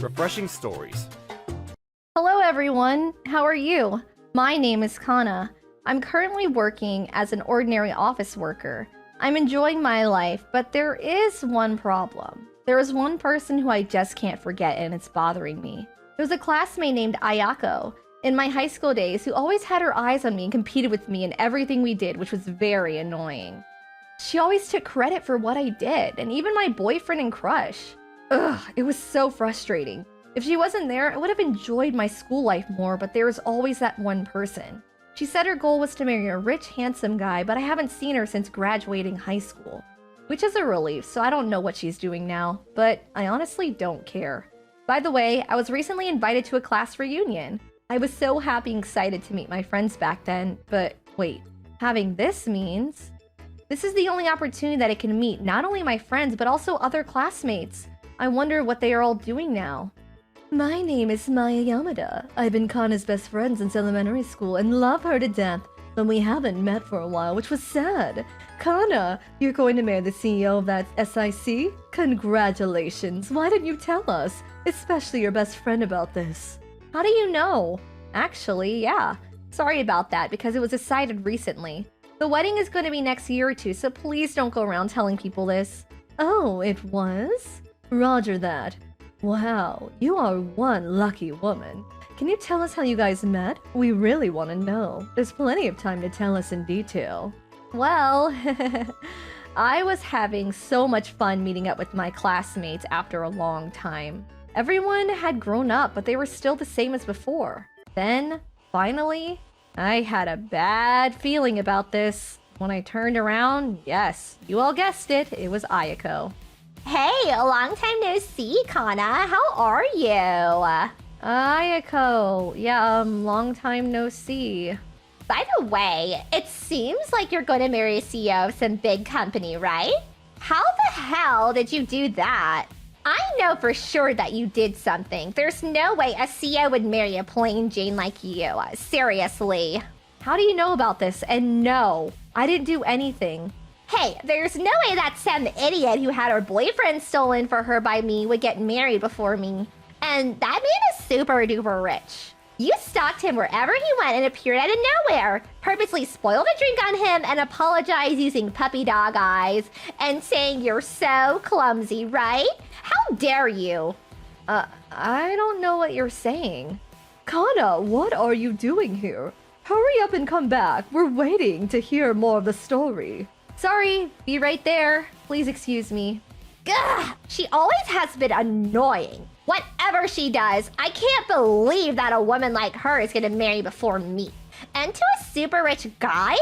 refreshing stories. Hello everyone, how are you? My name is Kana. I'm currently working as an ordinary office worker. I'm enjoying my life, but there is one problem. There is one person who I just can't forget and it's bothering me. There was a classmate named Ayako in my high school days who always had her eyes on me and competed with me in everything we did, which was very annoying. She always took credit for what I did, and even my boyfriend and crush. Ugh, it was so frustrating. If she wasn't there, I would have enjoyed my school life more, but there was always that one person. She said her goal was to marry a rich, handsome guy, but I haven't seen her since graduating high school. Which is a relief, so I don't know what she's doing now, but I honestly don't care. By the way, I was recently invited to a class reunion. I was so happy and excited to meet my friends back then, but wait, having this means... This is the only opportunity that I can meet not only my friends, but also other classmates. I wonder what they are all doing now. My name is Maya Yamada. I've been Kana's best friend since elementary school and love her to death, but we haven't met for a while, which was sad. Kana, you're going to marry the CEO of that SIC? Congratulations. Why didn't you tell us? Especially your best friend about this. How do you know? Actually, yeah. Sorry about that because it was decided recently. The wedding is going to be next year or two, so please don't go around telling people this. Oh, it was? Roger that. Wow, you are one lucky woman. Can you tell us how you guys met? We really want to know. There's plenty of time to tell us in detail. Well, I was having so much fun meeting up with my classmates after a long time. Everyone had grown up, but they were still the same as before. Then, finally, I had a bad feeling about this. When I turned around, yes, you all guessed it, it was Ayako. Hey, a long time no see, Kana. How are you? Ayako, yeah, long time no see. By the way, it seems like you're going to marry a CEO of some big company, right? How the hell did you do that? I know for sure that you did something. There's no way a CEO would marry a plain Jane like you. Seriously. How do you know about this? And no, I didn't do anything. Hey, there's no way that some idiot who had her boyfriend stolen for her by me would get married before me. And that man is super duper rich. You stalked him wherever he went and appeared out of nowhere, purposely spoiled a drink on him and apologized using puppy dog eyes and saying you're so clumsy, right? How dare you? I don't know what you're saying. Kana, what are you doing here? Hurry up and come back. We're waiting to hear more of the story. Sorry, be right there. Please excuse me. Ugh, she always has been annoying. Whatever she does, I can't believe that a woman like her is gonna marry before me. And to a super rich guy?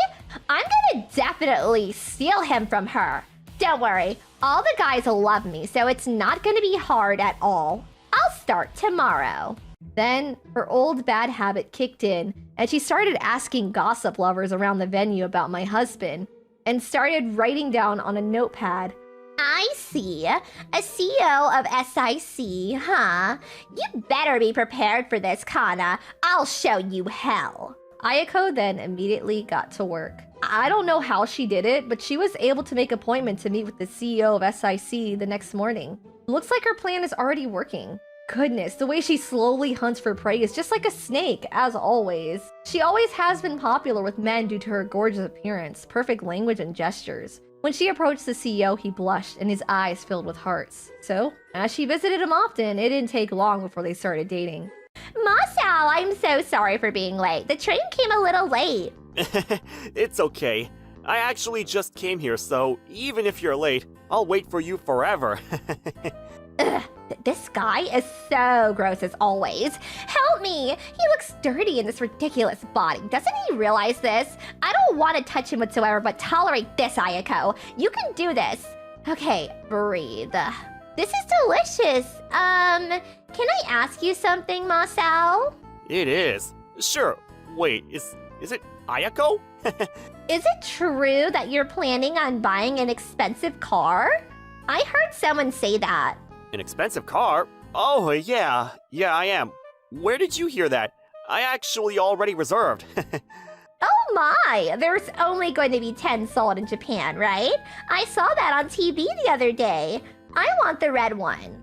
I'm gonna definitely steal him from her. Don't worry, all the guys love me, so it's not gonna be hard at all. I'll start tomorrow. Then her old bad habit kicked in, and she started asking gossip lovers around the venue about my husband, and started writing down on a notepad. I see. A CEO of SIC, huh? You better be prepared for this, Kana. I'll show you hell. Ayako then immediately got to work. I don't know how she did it, but she was able to make an appointment to meet with the CEO of SIC the next morning. Looks like her plan is already working. Goodness, the way she slowly hunts for prey is just like a snake, as always. She always has been popular with men due to her gorgeous appearance, perfect language, and gestures. When she approached the CEO, he blushed and his eyes filled with hearts. So, as she visited him often, it didn't take long before they started dating. Masao, I'm so sorry for being late. The train came a little late. It's okay. I actually just came here, so even if you're late, I'll wait for you forever. Ugh, this guy is so gross as always. Help me! He looks dirty in this ridiculous body. Doesn't he realize this? I don't want to touch him whatsoever, but tolerate this, Ayako. You can do this. Okay, breathe. This is delicious. Can I ask you something, Masao? It is. Sure. Wait, is it Ayako? Is it true that you're planning on buying an expensive car? I heard someone say that. An expensive car? Oh, yeah. Yeah, I am. Where did you hear that? I actually already reserved. Oh my! There's only going to be 10 sold in Japan, right? I saw that on TV the other day. I want the red one.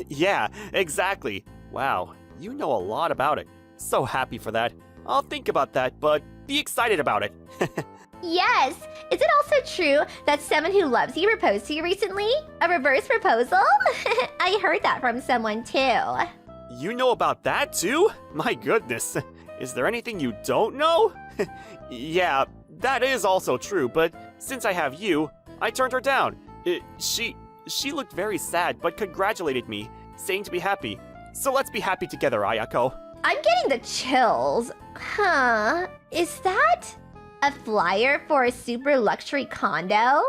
Yeah, exactly. Wow, you know a lot about it. So happy for that. I'll think about that, but be excited about it. Yes. Is it also true that someone who loves you proposed to you recently? A reverse proposal? I heard that from someone too. You know about that too? My goodness. Is there anything you don't know? Yeah, that is also true, but since I have you, I turned her down. She looked very sad, but congratulated me, saying to be happy. So let's be happy together, Ayako. I'm getting the chills. Huh? Is that a flyer for a super luxury condo?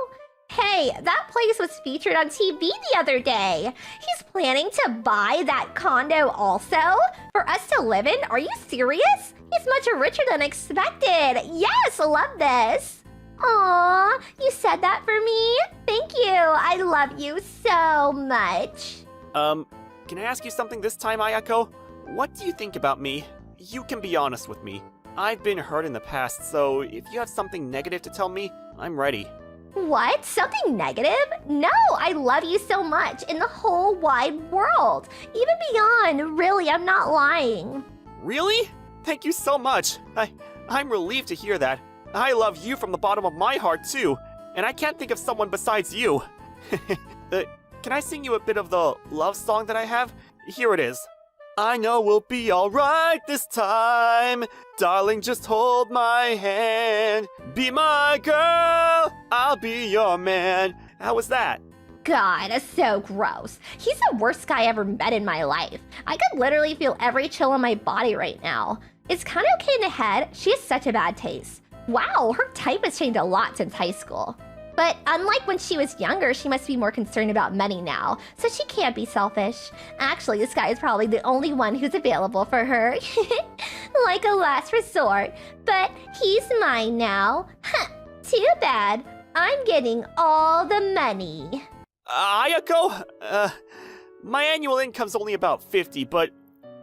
Hey, that place was featured on TV the other day. He's planning to buy that condo also? For us to live in? Are you serious? He's much richer than expected. Yes, love this. Aw, you said that for me? Thank you. I love you so much. Can I ask you something this time, Ayako? What do you think about me? You can be honest with me. I've been hurt in the past, so if you have something negative to tell me, I'm ready. What? Something negative? No, I love you so much in the whole wide world. Even beyond, really, I'm not lying. Really? Thank you so much. I'm relieved to hear that. I love you from the bottom of my heart too, and I can't think of someone besides you. Can I sing you a bit of the love song that I have? Here it is. I know we'll be alright this time. Darling, just hold my hand. Be my girl, I'll be your man. How was that? God, that's so gross. He's the worst guy I ever met in my life. I could literally feel every chill in my body right now. It's kind of okay in the head. She has such a bad taste. Wow, her type has changed a lot since high school. But unlike when she was younger, she must be more concerned about money now, so she can't be selfish. Actually, this guy is probably the only one who's available for her. Like a last resort. But he's mine now. Huh, too bad. I'm getting all the money. Ayako, my annual income's only about 50, but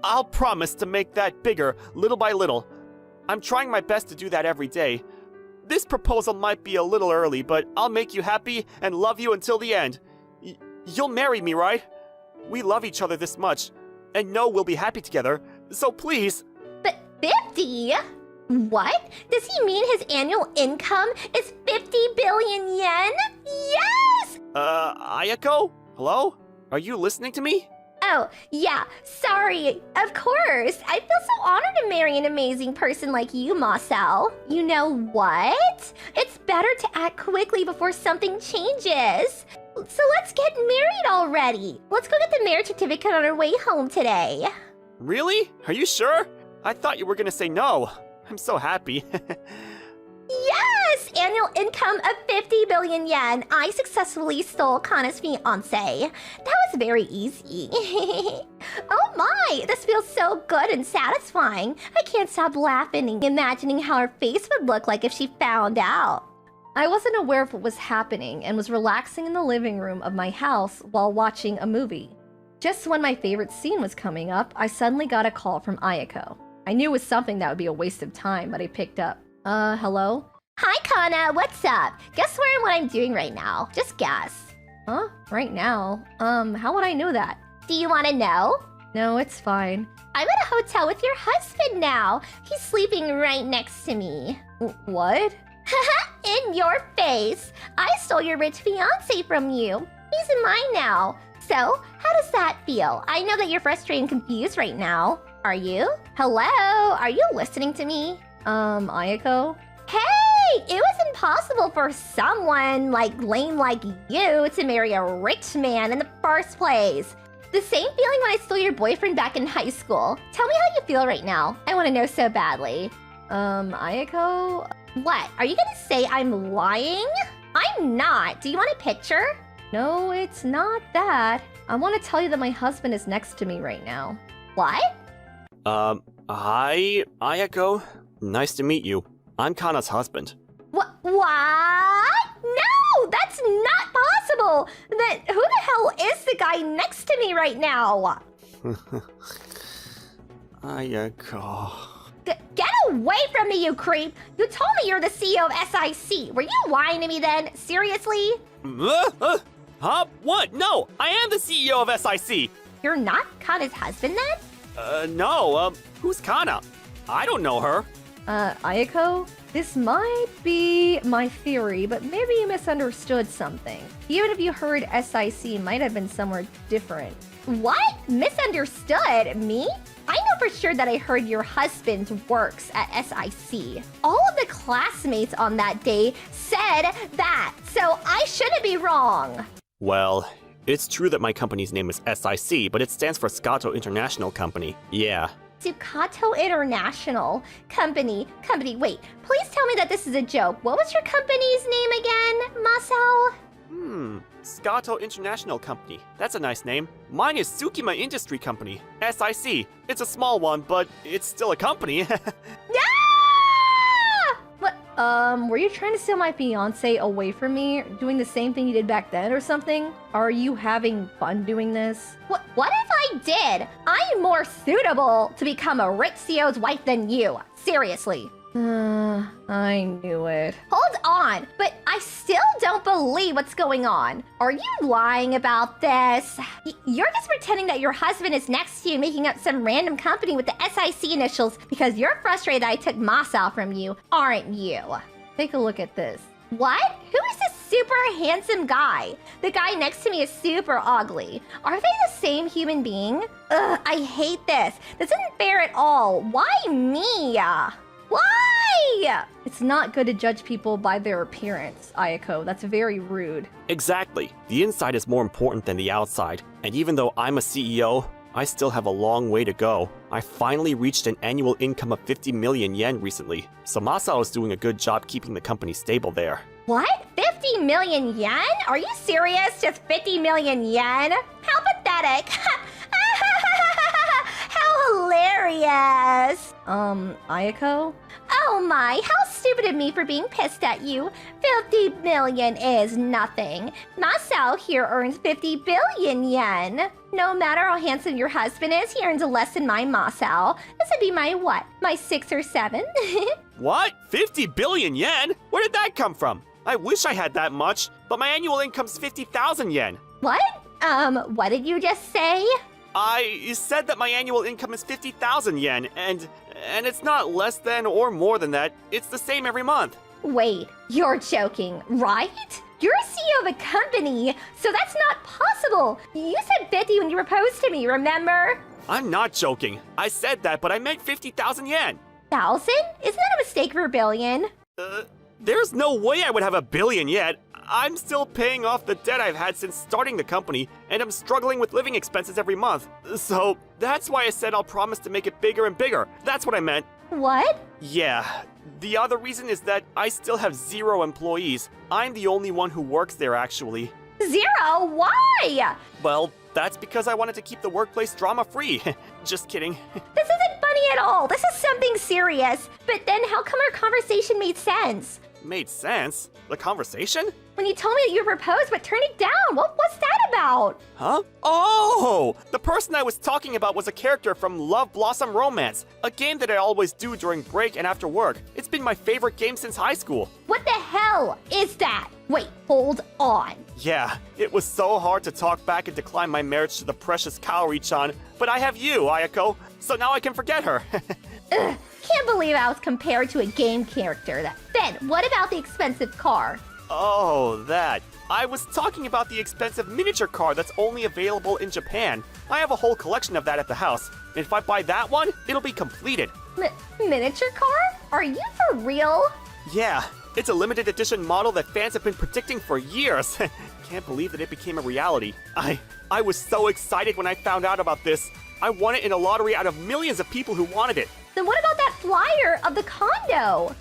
I'll promise to make that bigger little by little. I'm trying my best to do that every day. This proposal might be a little early, but I'll make you happy and love you until the end. You'll marry me, right? We love each other this much, and know we'll be happy together, so please. But 50? What? Does he mean his annual income is 50 billion yen? Yes! Ayako? Hello? Are you listening to me? Oh, yeah, sorry. Of course. I feel so honored to marry an amazing person like you, Marcel. You know what? It's better to act quickly before something changes. So let's get married already. Let's go get the marriage certificate on our way home today. Really? Are you sure? I thought you were gonna say no. I'm so happy. Yes! Annual income of 50 billion yen. I successfully stole Kana's fiancé. That was very easy. Oh my! This feels so good and satisfying. I can't stop laughing, imagining how her face would look like if she found out. I wasn't aware of what was happening and was relaxing in the living room of my house while watching a movie. Just when my favorite scene was coming up, I suddenly got a call from Ayako. I knew it was something that would be a waste of time, but I picked up. Hello? Hi, Kana. What's up? Guess where and what I'm doing right now. Just guess. Huh? Right now? How would I know that? Do you want to know? No, it's fine. I'm at a hotel with your husband now. He's sleeping right next to me. What? In your face. I stole your rich fiancé from you. He's mine now. So, how does that feel? I know that you're frustrated and confused right now. Are you? Hello? Are you listening to me? Ayako? Hey! It was impossible for someone lame like you to marry a rich man in the first place. The same feeling when I stole your boyfriend back in high school. Tell me how you feel right now. I want to know so badly. Ayako? What? Are you gonna say I'm lying? I'm not. Do you want a picture? No, it's not that. I want to tell you that my husband is next to me right now. What? Hi, Ayako. Nice to meet you. I'm Kana's husband. What? No, that's not possible. Who the hell is the guy next to me right now? Ayako. Get away from me, you creep! You told me you're the CEO of SIC. Were you lying to me then? Seriously? Huh? What? No, I am the CEO of SIC. You're not Kana's husband then? No, who's Kana? I don't know her. Ayako, this might be my theory, but maybe you misunderstood something. Even if you heard SIC might have been somewhere different. What? Misunderstood? Me? I know for sure that I heard your husband works at SIC. All of the classmates on that day said that, so I shouldn't be wrong. Well, it's true that my company's name is SIC, but it stands for Scato International Company. Yeah. Ducato International Company. Wait, please tell me that this is a joke. What was your company's name again, Masao? Scato International Company. That's a nice name. Mine is Tsukima Industry Company, SIC. It's a small one, but it's still a company. What? Were you trying to steal my fiancé away from me? Doing the same thing you did back then or something? Are you having fun doing this? What if I did? I'm more suitable to become a rich CEO's wife than you. Seriously. I knew it. Hold on, but I still don't believe what's going on. Are you lying about this? You're just pretending that your husband is next to you making up some random company with the SIC initials because you're frustrated that I took Masao from you, aren't you? Take a look at this. What? Who is this super handsome guy? The guy next to me is super ugly. Are they the same human being? Ugh, I hate this. This isn't fair at all. Why me? Why? It's not good to judge people by their appearance, Ayako. That's very rude. Exactly. The inside is more important than the outside. And even though I'm a CEO, I still have a long way to go. I finally reached an annual income of 50 million yen recently, so Masao is doing a good job keeping the company stable there. What? 50 million yen? Are you serious? Just 50 million yen? How pathetic. How hilarious. Ayako? Oh my, how stupid of me for being pissed at you. 50 million is nothing. Masao here earns 50 billion yen. No matter how handsome your husband is, he earns less than my Masao. This would be my what? My 6 or 7? What? 50 billion yen? Where did that come from? I wish I had that much, but my annual income's 50,000 yen. What? What did you just say? I said that my annual income is 50,000 yen, and it's not less than or more than that. It's the same every month. Wait, you're joking, right? You're a CEO of a company, so that's not possible. You said 50 when you proposed to me, remember? I'm not joking. I said that, but I meant 50,000 yen. 1,000? Isn't that a mistake for a billion? There's no way I would have a billion yet. I'm still paying off the debt I've had since starting the company, and I'm struggling with living expenses every month. So that's why I said I'll promise to make it bigger and bigger. That's what I meant. What? Yeah. The other reason is that I still have 0 employees. I'm the only one who works there, actually. 0? Why? Well, that's because I wanted to keep the workplace drama-free. Just kidding. This isn't funny at all. This is something serious. But then how come our conversation made sense? Made sense? The conversation? When you told me that you proposed but turned it down, what was that about? Huh? Oh! The person I was talking about was a character from Love Blossom Romance, a game that I always do during break and after work. It's been my favorite game since high school. What the hell is that? Wait, hold on. Yeah, it was so hard to talk back and decline my marriage to the precious Kaori-chan, but I have you, Ayako, so now I can forget her. Ugh, can't believe I was compared to a game character. Then, what about the expensive car? Oh, that. I was talking about the expensive miniature car that's only available in Japan. I have a whole collection of that at the house. And if I buy that one, it'll be completed. Miniature car? Are you for real? Yeah, it's a limited edition model that fans have been predicting for years. Can't believe that it became a reality. I was so excited when I found out about this. I won it in a lottery out of millions of people who wanted it. Then what about that flyer of the condo?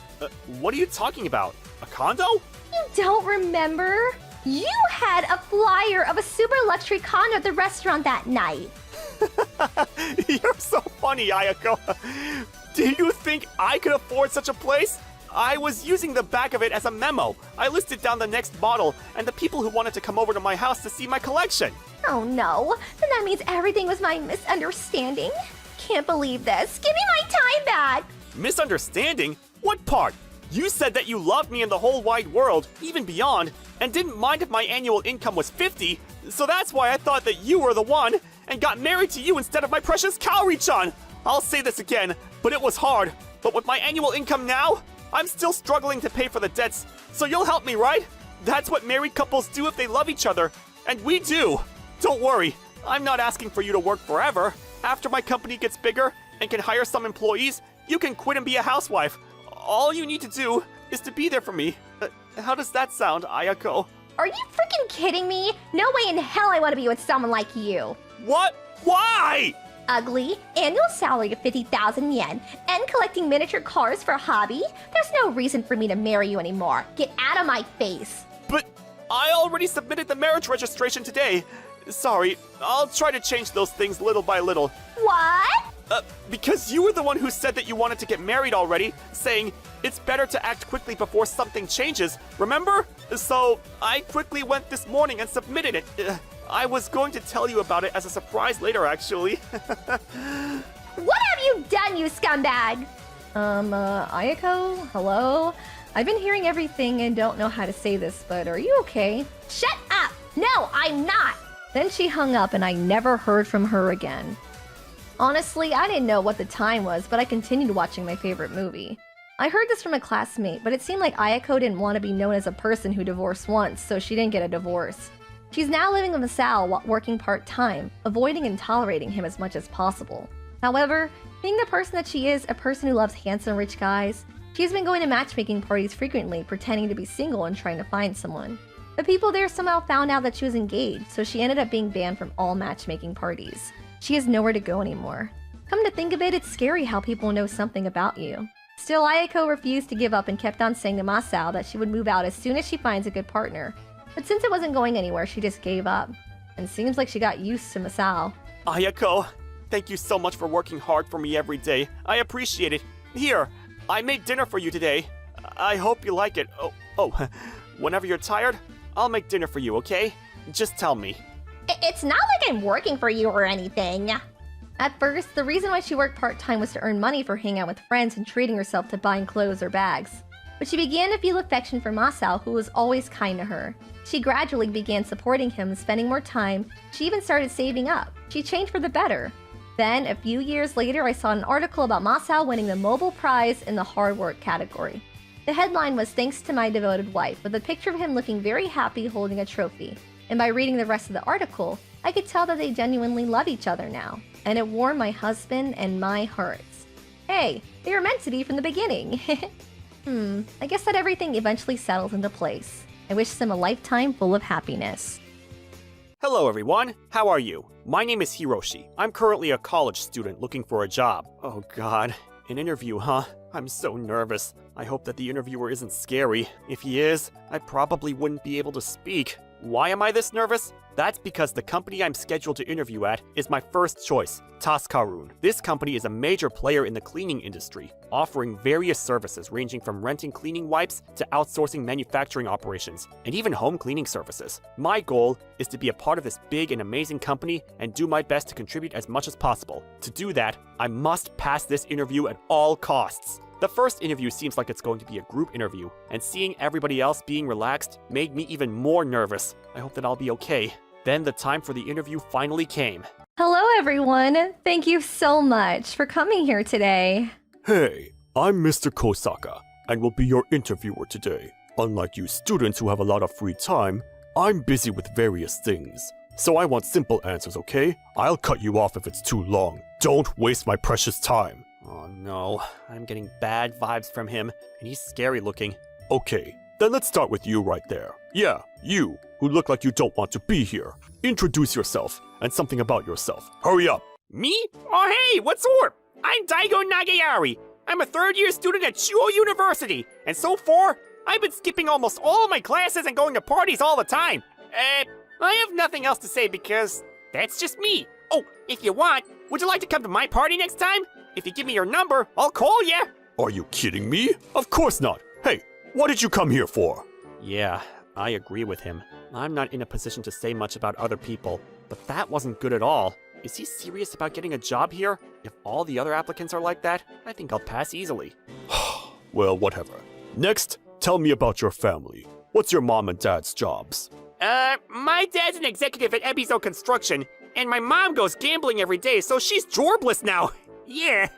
What are you talking about? A condo? You don't remember? You had a flyer of a super luxury condo at the restaurant that night. You're so funny, Ayako. Do you think I could afford such a place? I was using the back of it as a memo. I listed down the next model and the people who wanted to come over to my house to see my collection. Oh no, then that means everything was my misunderstanding. Can't believe this. Give me my time back. Misunderstanding? What part? You said that you loved me in the whole wide world, even beyond, and didn't mind if my annual income was 50, so that's why I thought that you were the one, and got married to you instead of my precious Kaori-chan. I'll say this again, but it was hard. But with my annual income now, I'm still struggling to pay for the debts, so you'll help me, right? That's what married couples do if they love each other, and we do. Don't worry, I'm not asking for you to work forever. After my company gets bigger and can hire some employees, you can quit and be a housewife. All you need to do is to be there for me. How does that sound, Ayako? Are you freaking kidding me? No way in hell I want to be with someone like you. What? Why? Ugly, annual salary of 50,000 yen, and collecting miniature cars for a hobby? There's no reason for me to marry you anymore. Get out of my face. But I already submitted the marriage registration today. Sorry, I'll try to change those things little by little. What? Because you were the one who said that you wanted to get married already, saying it's better to act quickly before something changes, remember? So I quickly went this morning and submitted it. I was going to tell you about it as a surprise later, actually. What have you done, you scumbag? Ayako, hello? I've been hearing everything and don't know how to say this, but are you okay? Shut up! No, I'm not! Then she hung up and I never heard from her again. Honestly, I didn't know what the time was, but I continued watching my favorite movie. I heard this from a classmate, but it seemed like Ayako didn't want to be known as a person who divorced once, so she didn't get a divorce. She's now living with Masao while working part-time, avoiding and tolerating him as much as possible. However, being the person that she is, a person who loves handsome rich guys, she's been going to matchmaking parties frequently, pretending to be single and trying to find someone. The people there somehow found out that she was engaged, so she ended up being banned from all matchmaking parties. She has nowhere to go anymore. Come to think of it, it's scary how people know something about you. Still, Ayako refused to give up and kept on saying to Masao that she would move out as soon as she finds a good partner. But since it wasn't going anywhere, she just gave up. And seems like she got used to Masao. Ayako, thank you so much for working hard for me every day. I appreciate it. Here, I made dinner for you today. I hope you like it. Oh, whenever you're tired, I'll make dinner for you, okay? Just tell me. It's not like I'm working for you or anything. At first, the reason why she worked part-time was to earn money for hanging out with friends and treating herself to buying clothes or bags. But she began to feel affection for Masao, who was always kind to her. She gradually began supporting him, spending more time. She even started saving up. She changed for the better. Then, a few years later, I saw an article about Masao winning the Mobile Prize in the hard work category. The headline was "Thanks to my devoted wife," with a picture of him looking very happy holding a trophy. And by reading the rest of the article, I could tell that they genuinely love each other now. And it warmed my husband and my hearts. Hey, they were meant to be from the beginning. I guess that everything eventually settles into place. I wish them a lifetime full of happiness. Hello everyone, how are you? My name is Hiroshi. I'm currently a college student looking for a job. Oh god, an interview, huh? I'm so nervous. I hope that the interviewer isn't scary. If he is, I probably wouldn't be able to speak. Why am I this nervous? That's because the company I'm scheduled to interview at is my first choice, Taskarun. This company is a major player in the cleaning industry, offering various services ranging from renting cleaning wipes to outsourcing manufacturing operations, and even home cleaning services. My goal is to be a part of this big and amazing company and do my best to contribute as much as possible. To do that, I must pass this interview at all costs. The first interview seems like it's going to be a group interview, and seeing everybody else being relaxed made me even more nervous. I hope that I'll be okay. Then the time for the interview finally came. Hello everyone! Thank you so much for coming here today. Hey, I'm Mr. Kosaka, and will be your interviewer today. Unlike you students who have a lot of free time, I'm busy with various things. So I want simple answers, okay? I'll cut you off if it's too long. Don't waste my precious time. Oh no, I'm getting bad vibes from him, and he's scary looking. Okay, then let's start with you right there. Yeah, you, who look like you don't want to be here. Introduce yourself, and something about yourself. Hurry up! Me? Oh hey, what's up? I'm Daigo Nagayari. I'm a third-year student at Chuo University, and so far, I've been skipping almost all of my classes and going to parties all the time. I have nothing else to say because that's just me. Oh, if you want, would you like to come to my party next time? If you give me your number, I'll call ya. Are you kidding me? Of course not. Hey, what did you come here for? Yeah, I agree with him. I'm not in a position to say much about other people, but that wasn't good at all. Is he serious about getting a job here? If all the other applicants are like that, I think I'll pass easily. Well, whatever. Next, tell me about your family. What's your mom and dad's jobs? My dad's an executive at Ebizo Construction, and my mom goes gambling every day, so she's jobless now. Yeah.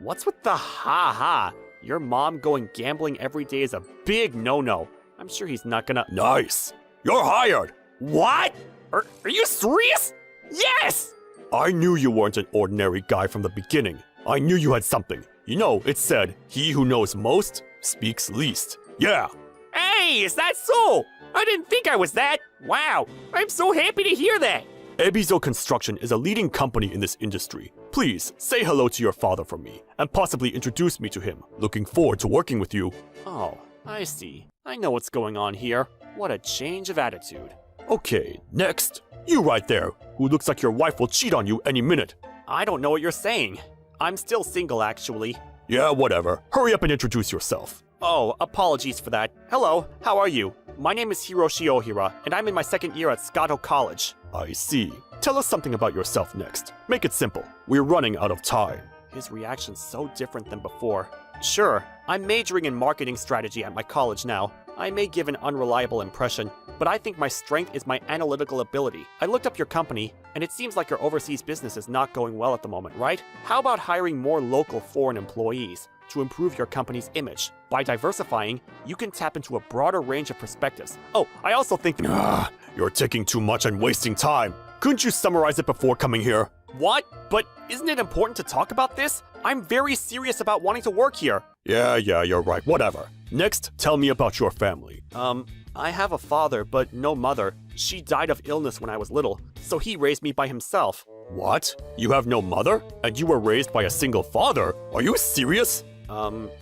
What's with the ha-ha? Your mom going gambling every day is a big no-no. I'm sure he's not gonna— Nice! You're hired! What? Are you serious? Yes! I knew you weren't an ordinary guy from the beginning. I knew you had something. You know, it said, he who knows most speaks least. Yeah! Hey, is that so? I didn't think I was that. Wow, I'm so happy to hear that. Ebizo Construction is a leading company in this industry. Please, say hello to your father for me, and possibly introduce me to him. Looking forward to working with you. Oh, I see. I know what's going on here. What a change of attitude. Okay, next. You right there, who looks like your wife will cheat on you any minute. I don't know what you're saying. I'm still single, actually. Yeah, whatever. Hurry up and introduce yourself. Oh, apologies for that. Hello, how are you? My name is Hiroshi Ohira, and I'm in my second year at Scato College. I see. Tell us something about yourself next. Make it simple. We're running out of time. His reaction's so different than before. Sure, I'm majoring in marketing strategy at my college now. I may give an unreliable impression, but I think my strength is my analytical ability. I looked up your company, and it seems like your overseas business is not going well at the moment, right? How about hiring more local foreign employees to improve your company's image? By diversifying, you can tap into a broader range of perspectives. Oh, I also think that— You're taking too much and wasting time. Couldn't you summarize it before coming here? What? But isn't it important to talk about this? I'm very serious about wanting to work here. Yeah, you're right. Whatever. Next, tell me about your family. I have a father, but no mother. She died of illness when I was little, so he raised me by himself. What? You have no mother? And you were raised by a single father? Are you serious?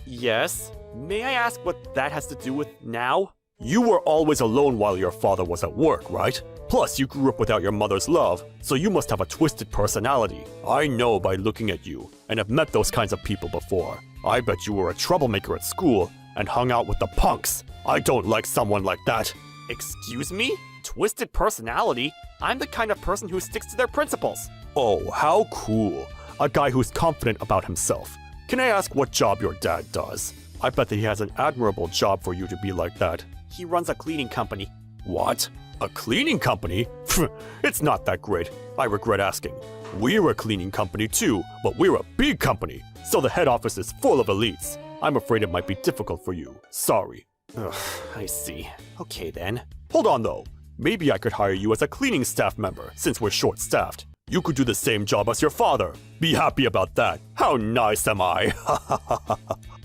Yes. May I ask what that has to do with now? You were always alone while your father was at work, right? Plus, you grew up without your mother's love, so you must have a twisted personality. I know by looking at you, and have met those kinds of people before. I bet you were a troublemaker at school, and hung out with the punks. I don't like someone like that. Excuse me? Twisted personality? I'm the kind of person who sticks to their principles. Oh, how cool. A guy who's confident about himself. Can I ask what job your dad does? I bet that he has an admirable job for you to be like that. He runs a cleaning company. What? A cleaning company? It's not that great. I regret asking. We're a cleaning company too, but we're a big company, so the head office is full of elites. I'm afraid it might be difficult for you. Sorry. Ugh, I see. Okay then. Hold on though. Maybe I could hire you as a cleaning staff member, since we're short-staffed. You could do the same job as your father. Be happy about that. How nice am I?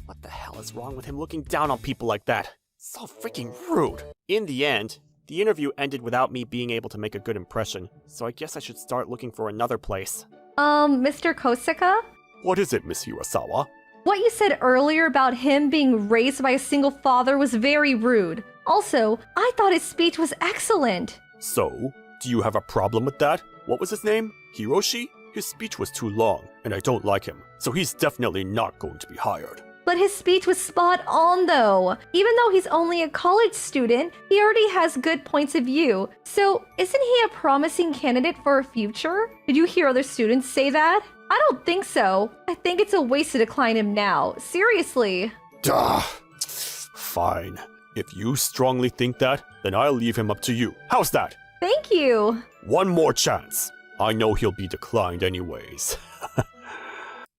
What the hell is wrong with him looking down on people like that? So freaking rude. In the end, the interview ended without me being able to make a good impression, so I guess I should start looking for another place. Mr. Kosaka? What is it, Miss Hirasawa? What you said earlier about him being raised by a single father was very rude. Also, I thought his speech was excellent. So, do you have a problem with that? What was his name? Hiroshi? His speech was too long, and I don't like him, so he's definitely not going to be hired. But his speech was spot on though. Even though he's only a college student, he already has good points of view. So isn't he a promising candidate for a future? Did you hear other students say that? I don't think so. I think it's a waste to decline him now. Seriously. Duh. Fine. If you strongly think that, then I'll leave him up to you. How's that? Thank you. One more chance. I know he'll be declined anyways.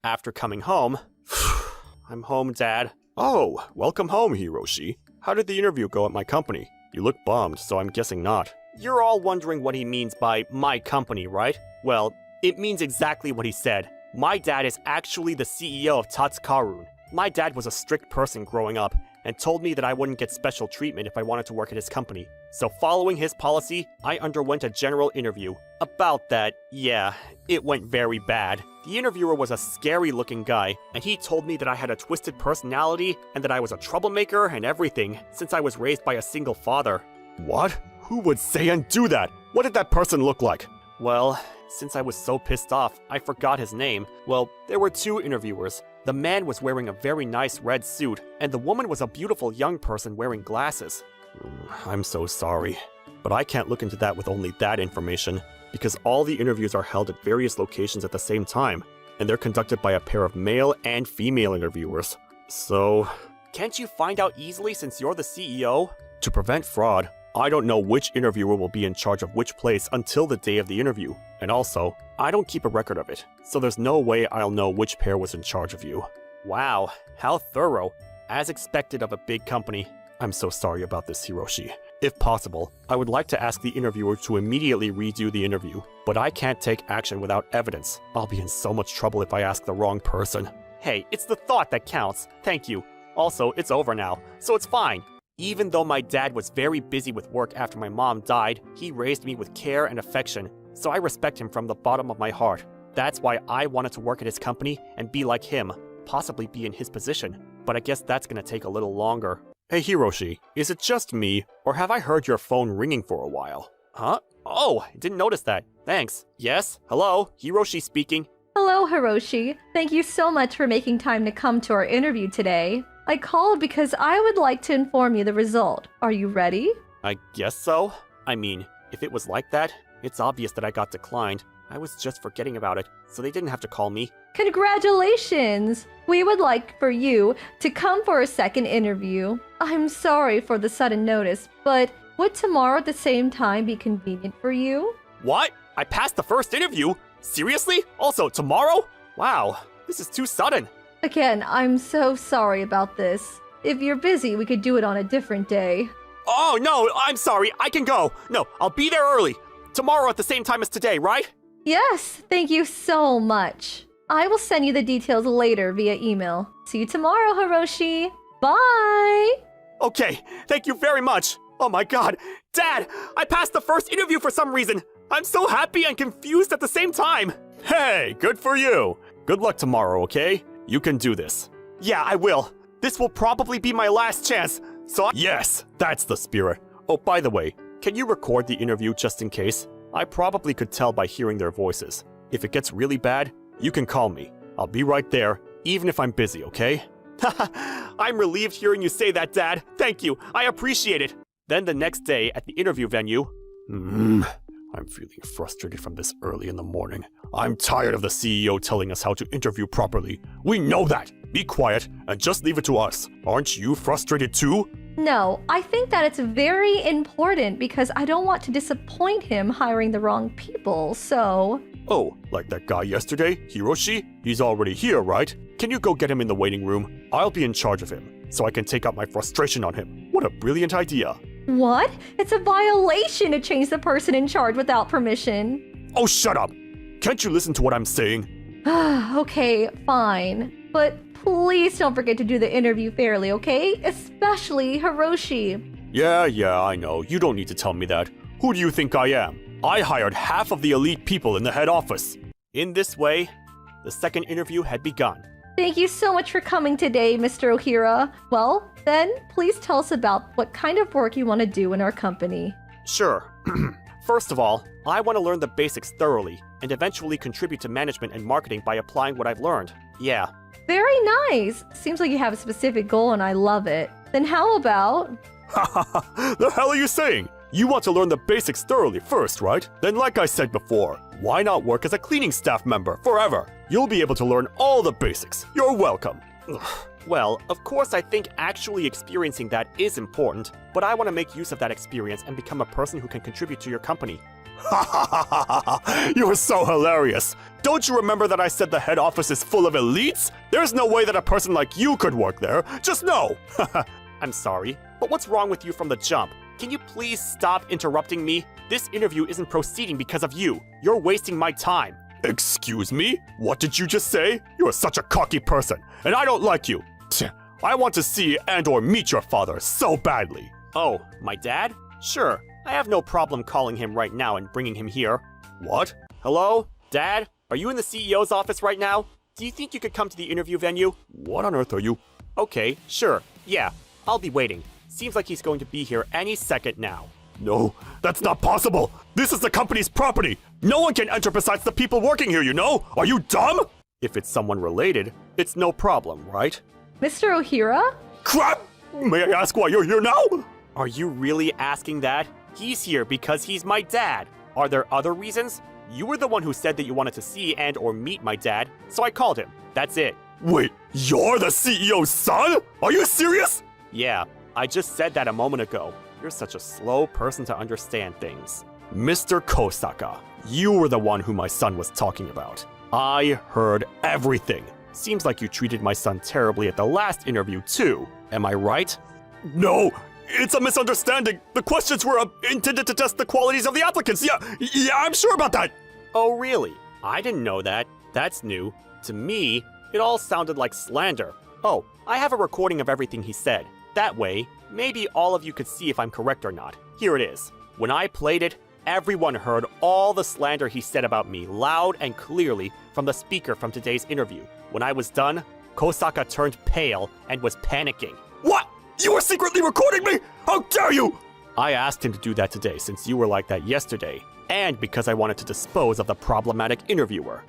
After coming home, I'm home, Dad. Oh, welcome home, Hiroshi. How did the interview go at my company? You look bummed, so I'm guessing not. You're all wondering what he means by my company, right? Well, it means exactly what he said. My dad is actually the CEO of Tatsukarun. My dad was a strict person growing up, and told me that I wouldn't get special treatment if I wanted to work at his company. So following his policy, I underwent a general interview. About that, yeah, it went very bad. The interviewer was a scary-looking guy, and he told me that I had a twisted personality and that I was a troublemaker and everything, since I was raised by a single father. What? Who would say and do that? What did that person look like? Well, since I was so pissed off, I forgot his name. Well, there were two interviewers. The man was wearing a very nice red suit, and the woman was a beautiful young person wearing glasses. I'm so sorry, but I can't look into that with only that information, because all the interviews are held at various locations at the same time, and they're conducted by a pair of male and female interviewers. So, Can't you find out easily since you're the CEO? To prevent fraud, I don't know which interviewer will be in charge of which place until the day of the interview. And also, I don't keep a record of it, so there's no way I'll know which pair was in charge of you. Wow, how thorough. As expected of a big company. I'm so sorry about this, Hiroshi. If possible, I would like to ask the interviewer to immediately redo the interview, but I can't take action without evidence. I'll be in so much trouble if I ask the wrong person. Hey, it's the thought that counts. Thank you. Also, it's over now, so it's fine. Even though my dad was very busy with work after my mom died, he raised me with care and affection, so I respect him from the bottom of my heart. That's why I wanted to work at his company and be like him, possibly be in his position. But I guess that's gonna take a little longer. Hey Hiroshi, is it just me, or have I heard your phone ringing for a while? Huh? Oh, I didn't notice that. Thanks. Yes? Hello? Hiroshi speaking. Hello, Hiroshi. Thank you so much for making time to come to our interview today. I called because I would like to inform you the result. Are you ready? I guess so. I mean, if it was like that, it's obvious that I got declined. I was just forgetting about it, so they didn't have to call me. Congratulations! We would like for you to come for a second interview. I'm sorry for the sudden notice, but would tomorrow at the same time be convenient for you? What? I passed the first interview? Seriously? Also, tomorrow? Wow, this is too sudden. Again, I'm so sorry about this. If you're busy, we could do it on a different day. Oh, no, I'm sorry. I can go. No, I'll be there early. Tomorrow at the same time as today, right? Yes, thank you so much. I will send you the details later via email. See you tomorrow, Hiroshi. Bye! Okay, thank you very much. Oh my god, Dad, I passed the first interview for some reason. I'm so happy and confused at the same time. Hey, good for you. Good luck tomorrow, okay? You can do this. Yeah, I will. This will probably be my last chance, so Yes, that's the spirit. Oh, by the way, can you record the interview just in case? I probably could tell by hearing their voices. If it gets really bad, you can call me. I'll be right there, even if I'm busy, okay? I'm relieved hearing you say that, Dad. Thank you. I appreciate it. Then the next day at the interview venue. I'm feeling frustrated from this early in the morning. I'm tired of the CEO telling us how to interview properly. We know that. Be quiet and just leave it to us. Aren't you frustrated too? No, I think that it's very important because I don't want to disappoint him hiring the wrong people, so... Oh, like that guy yesterday, Hiroshi? He's already here, right? Can you go get him in the waiting room? I'll be in charge of him, so I can take out my frustration on him. What a brilliant idea. What? It's a violation to change the person in charge without permission. Oh, shut up! Can't you listen to what I'm saying? Okay, fine. But please don't forget to do the interview fairly, okay? Especially Hiroshi. Yeah, I know. You don't need to tell me that. Who do you think I am? I hired half of the elite people in the head office. In this way, the second interview had begun. Thank you so much for coming today, Mr. Ohira. Well, then, please tell us about what kind of work you want to do in our company. Sure. First of all, I want to learn the basics thoroughly and eventually contribute to management and marketing by applying what I've learned. Yeah. Very nice. Seems like you have a specific goal and I love it. Then how about... The hell are you saying? You want to learn the basics thoroughly first, right? Then like I said before, why not work as a cleaning staff member forever? You'll be able to learn all the basics. You're welcome. Well, of course I think actually experiencing that is important, but I want to make use of that experience and become a person who can contribute to your company. You're so hilarious. Don't you remember that I said the head office is full of elites? There's no way that a person like you could work there. Just no. I'm sorry, but what's wrong with you from the jump? Can you please stop interrupting me? This interview isn't proceeding because of you. You're wasting my time. Excuse me? What did you just say? You're such a cocky person, and I don't like you. I want to see and or meet your father so badly. Oh, my dad? Sure, I have no problem calling him right now and bringing him here. What? Hello? Dad? Are you in the CEO's office right now? Do you think you could come to the interview venue? What on earth are you? Okay, sure. Yeah, I'll be waiting. Seems like he's going to be here any second now. No, that's not possible. This is the company's property. No one can enter besides the people working here, you know? Are you dumb? If it's someone related, it's no problem, right? Mr. Ohira? Crap! May I ask why you're here now? Are you really asking that? He's here because he's my dad. Are there other reasons? You were the one who said that you wanted to see and or meet my dad, so I called him. That's it. Wait, you're the CEO's son? Are you serious? Yeah, I just said that a moment ago. You're such a slow person to understand things. Mr. Kosaka, you were the one who my son was talking about. I heard everything. Seems like you treated my son terribly at the last interview, too. Am I right? No, it's a misunderstanding. The questions were intended to test the qualities of the applicants. Yeah, I'm sure about that. Oh, really? I didn't know that. That's new. To me, it all sounded like slander. Oh, I have a recording of everything he said. That way, maybe all of you could see if I'm correct or not. Here it is. When I played it, everyone heard all the slander he said about me loud and clearly from the speaker from today's interview. When I was done, Kosaka turned pale and was panicking. What? You were secretly recording me? How dare you? I asked him to do that today since you were like that yesterday, and because I wanted to dispose of the problematic interviewer.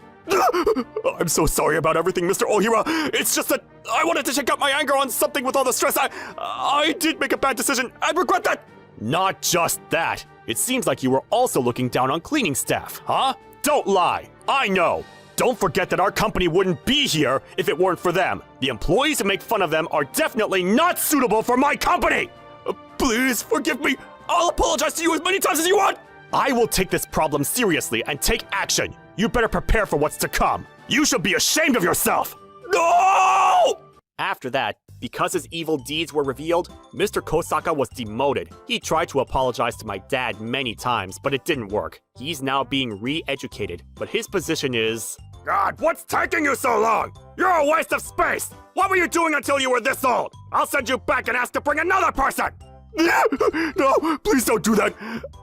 I'm so sorry about everything, Mr. Ohira. It's just that I wanted to take out my anger on something with all the stress. I did make a bad decision. I regret that. Not just that. It seems like you were also looking down on cleaning staff, huh? Don't lie. I know. Don't forget that our company wouldn't be here if it weren't for them. The employees who make fun of them are definitely not suitable for my company. Please forgive me. I'll apologize to you as many times as you want. I will take this problem seriously and take action. You better prepare for what's to come. You should be ashamed of yourself. No! After that, because his evil deeds were revealed, Mr. Kosaka was demoted. He tried to apologize to my dad many times, but it didn't work. He's now being re-educated, but his position is... God, what's taking you so long? You're a waste of space. What were you doing until you were this old? I'll send you back and ask to bring another person. No, please don't do that.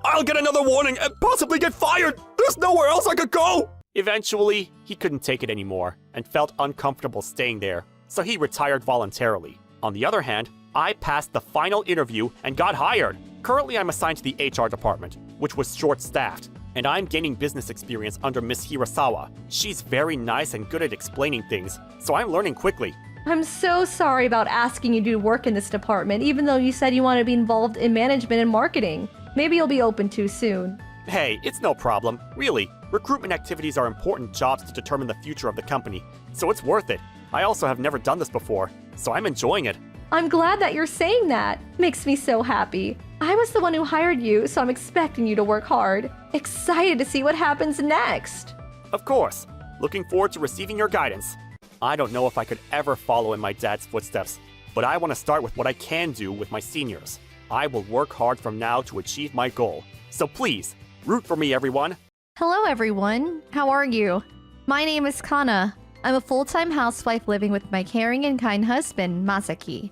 I'll get another warning and possibly get fired. There's nowhere else I could go. Eventually, he couldn't take it anymore and felt uncomfortable staying there, so he retired voluntarily. On the other hand, I passed the final interview and got hired. Currently, I'm assigned to the HR department, which was short-staffed, and I'm gaining business experience under Miss Hirasawa. She's very nice and good at explaining things, so I'm learning quickly. I'm so sorry about asking you to work in this department, even though you said you want to be involved in management and marketing. Maybe you'll be open to soon. Hey, it's no problem. Really, recruitment activities are important jobs to determine the future of the company, so it's worth it. I also have never done this before, so I'm enjoying it. I'm glad that you're saying that. Makes me so happy. I was the one who hired you, so I'm expecting you to work hard. Excited to see what happens next. Of course. Looking forward to receiving your guidance. I don't know if I could ever follow in my dad's footsteps, but I want to start with what I can do with my seniors. I will work hard from now to achieve my goal. So please, root for me, everyone. Hello, everyone. How are you? My name is Kana. I'm a full-time housewife living with my caring and kind husband, Masaki.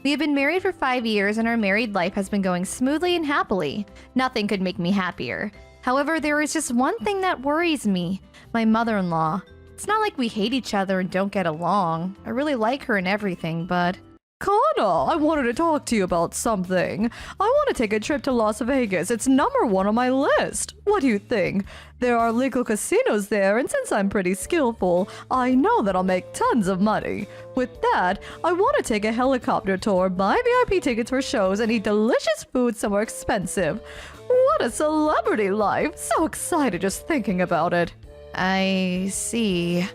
We have been married for 5 years and our married life has been going smoothly and happily. Nothing could make me happier. However, there is just one thing that worries me. My mother-in-law. It's not like we hate each other and don't get along. I really like her and everything, but... Kana, I wanted to talk to you about something. I want to take a trip to Las Vegas. It's #1 on my list. What do you think? There are legal casinos there, and since I'm pretty skillful, I know that I'll make tons of money. With that, I want to take a helicopter tour, buy VIP tickets for shows, and eat delicious food somewhere expensive. What a celebrity life! So excited just thinking about it. I see.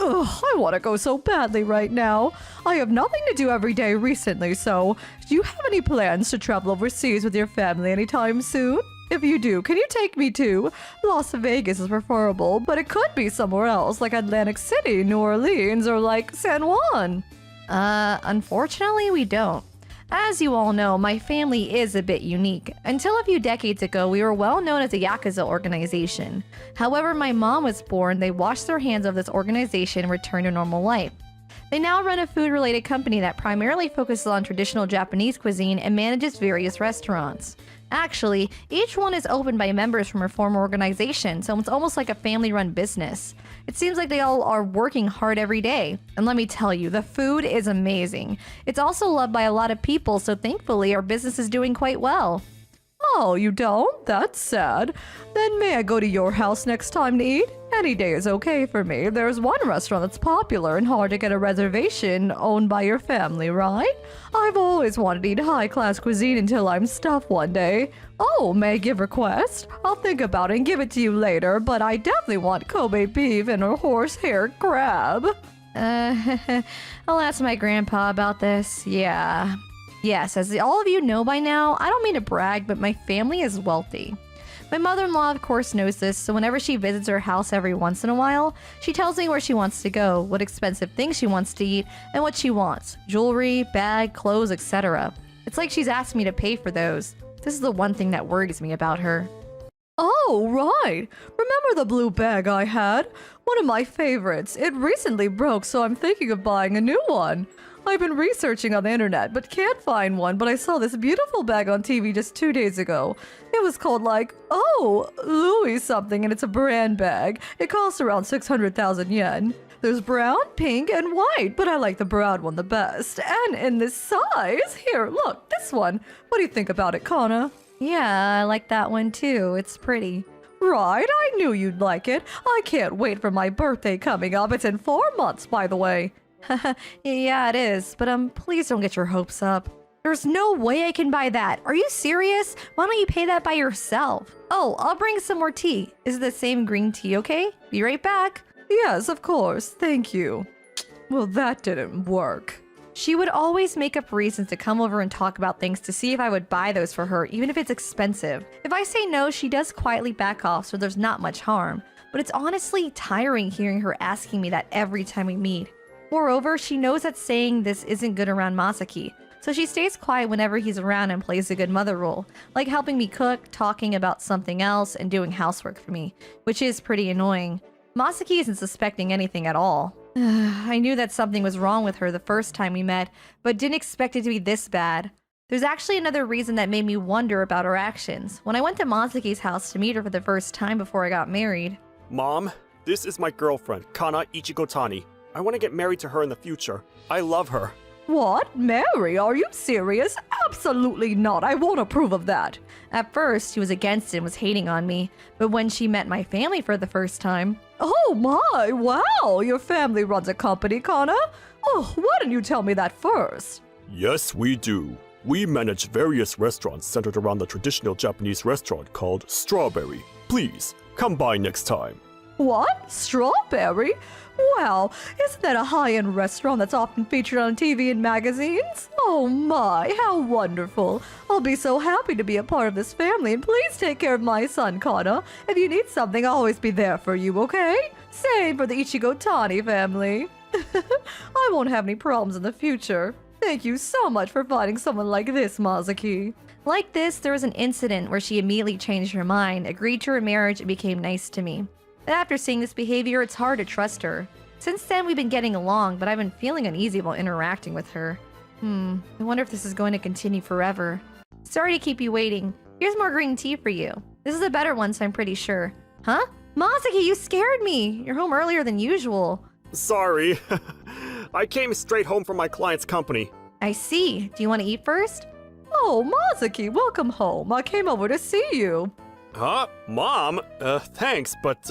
Ugh, I want to go so badly right now. I have nothing to do every day recently, so do you have any plans to travel overseas with your family anytime soon? If you do, can you take me too? Las Vegas is preferable, but it could be somewhere else, like Atlantic City, New Orleans, or like San Juan. Unfortunately, we don't. As you all know, my family is a bit unique. Until a few decades ago, we were well known as a Yakuza organization. However, my mom was born, they washed their hands of this organization and returned to normal life. They now run a food-related company that primarily focuses on traditional Japanese cuisine and manages various restaurants. Actually, each one is owned by members from her former organization, so it's almost like a family-run business. It seems like they all are working hard every day. And let me tell you, the food is amazing. It's also loved by a lot of people, so thankfully our business is doing quite well. Oh, you don't? That's sad. Then may I go to your house next time to eat? Any day is okay for me. There's one restaurant that's popular and hard to get a reservation, owned by your family, right? I've always wanted to eat high-class cuisine until I'm stuffed one day. Oh, may I give request? I'll think about it and give it to you later, but I definitely want Kobe beef and a horsehair crab. I'll ask my grandpa about this. Yeah. Yes, as all of you know by now, I don't mean to brag, but my family is wealthy. My mother-in-law, of course, knows this, so whenever she visits her house every once in a while, she tells me where she wants to go, what expensive things she wants to eat, and what she wants. Jewelry, bag, clothes, etc. It's like she's asked me to pay for those. This is the one thing that worries me about her. Oh, right. Remember the blue bag I had? One of my favorites. It recently broke, so I'm thinking of buying a new one. I've been researching on the internet, but can't find one, but I saw this beautiful bag on TV just 2 days ago. It was called Louis something, and it's a brand bag. It costs around 600,000 yen. There's brown, pink, and white, but I like the brown one the best. And in this size, here, look, this one. What do you think about it, Kana? Yeah, I like that one too. It's pretty. Right, I knew you'd like it. I can't wait for my birthday coming up. It's in 4 months, by the way. Yeah, it is, but please don't get your hopes up. There's no way I can buy that. Are you serious? Why don't you pay that by yourself? Oh, I'll bring some more tea. Is it the same green tea, okay? Be right back. Yes, of course. Thank you. Well, that didn't work. She would always make up reasons to come over and talk about things to see if I would buy those for her, even if it's expensive. If I say no, she does quietly back off, so there's not much harm. But it's honestly tiring hearing her asking me that every time we meet. Moreover, she knows that saying this isn't good around Masaki, so she stays quiet whenever he's around and plays a good mother role, like helping me cook, talking about something else, and doing housework for me, which is pretty annoying. Masaki isn't suspecting anything at all. I knew that something was wrong with her the first time we met, but didn't expect it to be this bad. There's actually another reason that made me wonder about her actions. When I went to Masaki's house to meet her for the first time before I got married. Mom, this is my girlfriend, Kana Ichigotani. I want to get married to her in the future. I love her. What? Mary, are you serious? Absolutely not. I won't approve of that. At first, she was against it and was hating on me, but when she met my family for the first time... Oh my, wow, your family runs a company, Kana? Oh, why didn't you tell me that first? Yes, we do. We manage various restaurants centered around the traditional Japanese restaurant called Strawberry. Please, come by next time. What? Strawberry? Wow, isn't that a high-end restaurant that's often featured on TV and magazines? Oh my, how wonderful. I'll be so happy to be a part of this family, and please take care of my son, Kana. If you need something, I'll always be there for you, okay? Same for the Ichigo Tani family. I won't have any problems in the future. Thank you so much for finding someone like this, Masaki. Like this, there was an incident where she immediately changed her mind, agreed to her marriage, and became nice to me. But after seeing this behavior, it's hard to trust her. Since then, we've been getting along, but I've been feeling uneasy while interacting with her. I wonder if this is going to continue forever. Sorry to keep you waiting. Here's more green tea for you. This is a better one, so I'm pretty sure. Huh? Masaki, you scared me! You're home earlier than usual. Sorry. I came straight home from my client's company. I see. Do you want to eat first? Oh, Masaki, welcome home. I came over to see you. Huh? Mom? Thanks, but,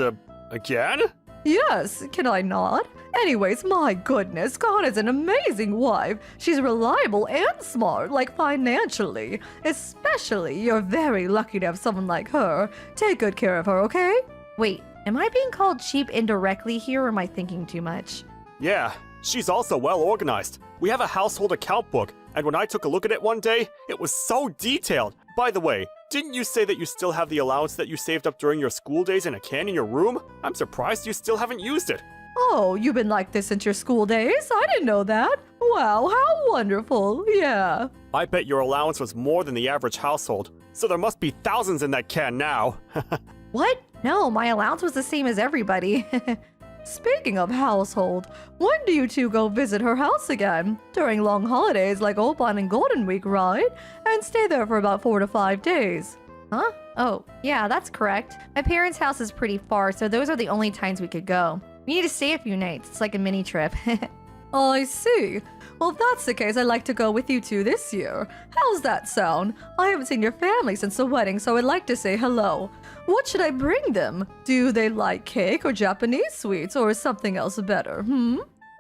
again? Yes, can I not? Anyways, my goodness, Kana's an amazing wife. She's reliable and smart, like financially. Especially, you're very lucky to have someone like her. Take good care of her, okay? Wait, am I being called cheap indirectly here, or am I thinking too much? Yeah, she's also well organized. We have a household account book, and when I took a look at it one day, it was so detailed. By the way, didn't you say that you still have the allowance that you saved up during your school days in a can in your room? I'm surprised you still haven't used it. Oh, you've been like this since your school days? I didn't know that. Wow, how wonderful. Yeah. I bet your allowance was more than the average household, so there must be thousands in that can now. What? No, my allowance was the same as everybody. Speaking of household, when do you two go visit her house again? During long holidays like Oban and Golden Week, right? And stay there for about 4 to 5 days. Huh? Oh, yeah, that's correct. My parents' house is pretty far, so those are the only times we could go. We need to stay a few nights. It's like a mini trip. I see. Well, if that's the case, I'd like to go with you two this year. How's that sound? I haven't seen your family since the wedding, so I'd like to say hello. What should I bring them? Do they like cake or Japanese sweets, or is something else better,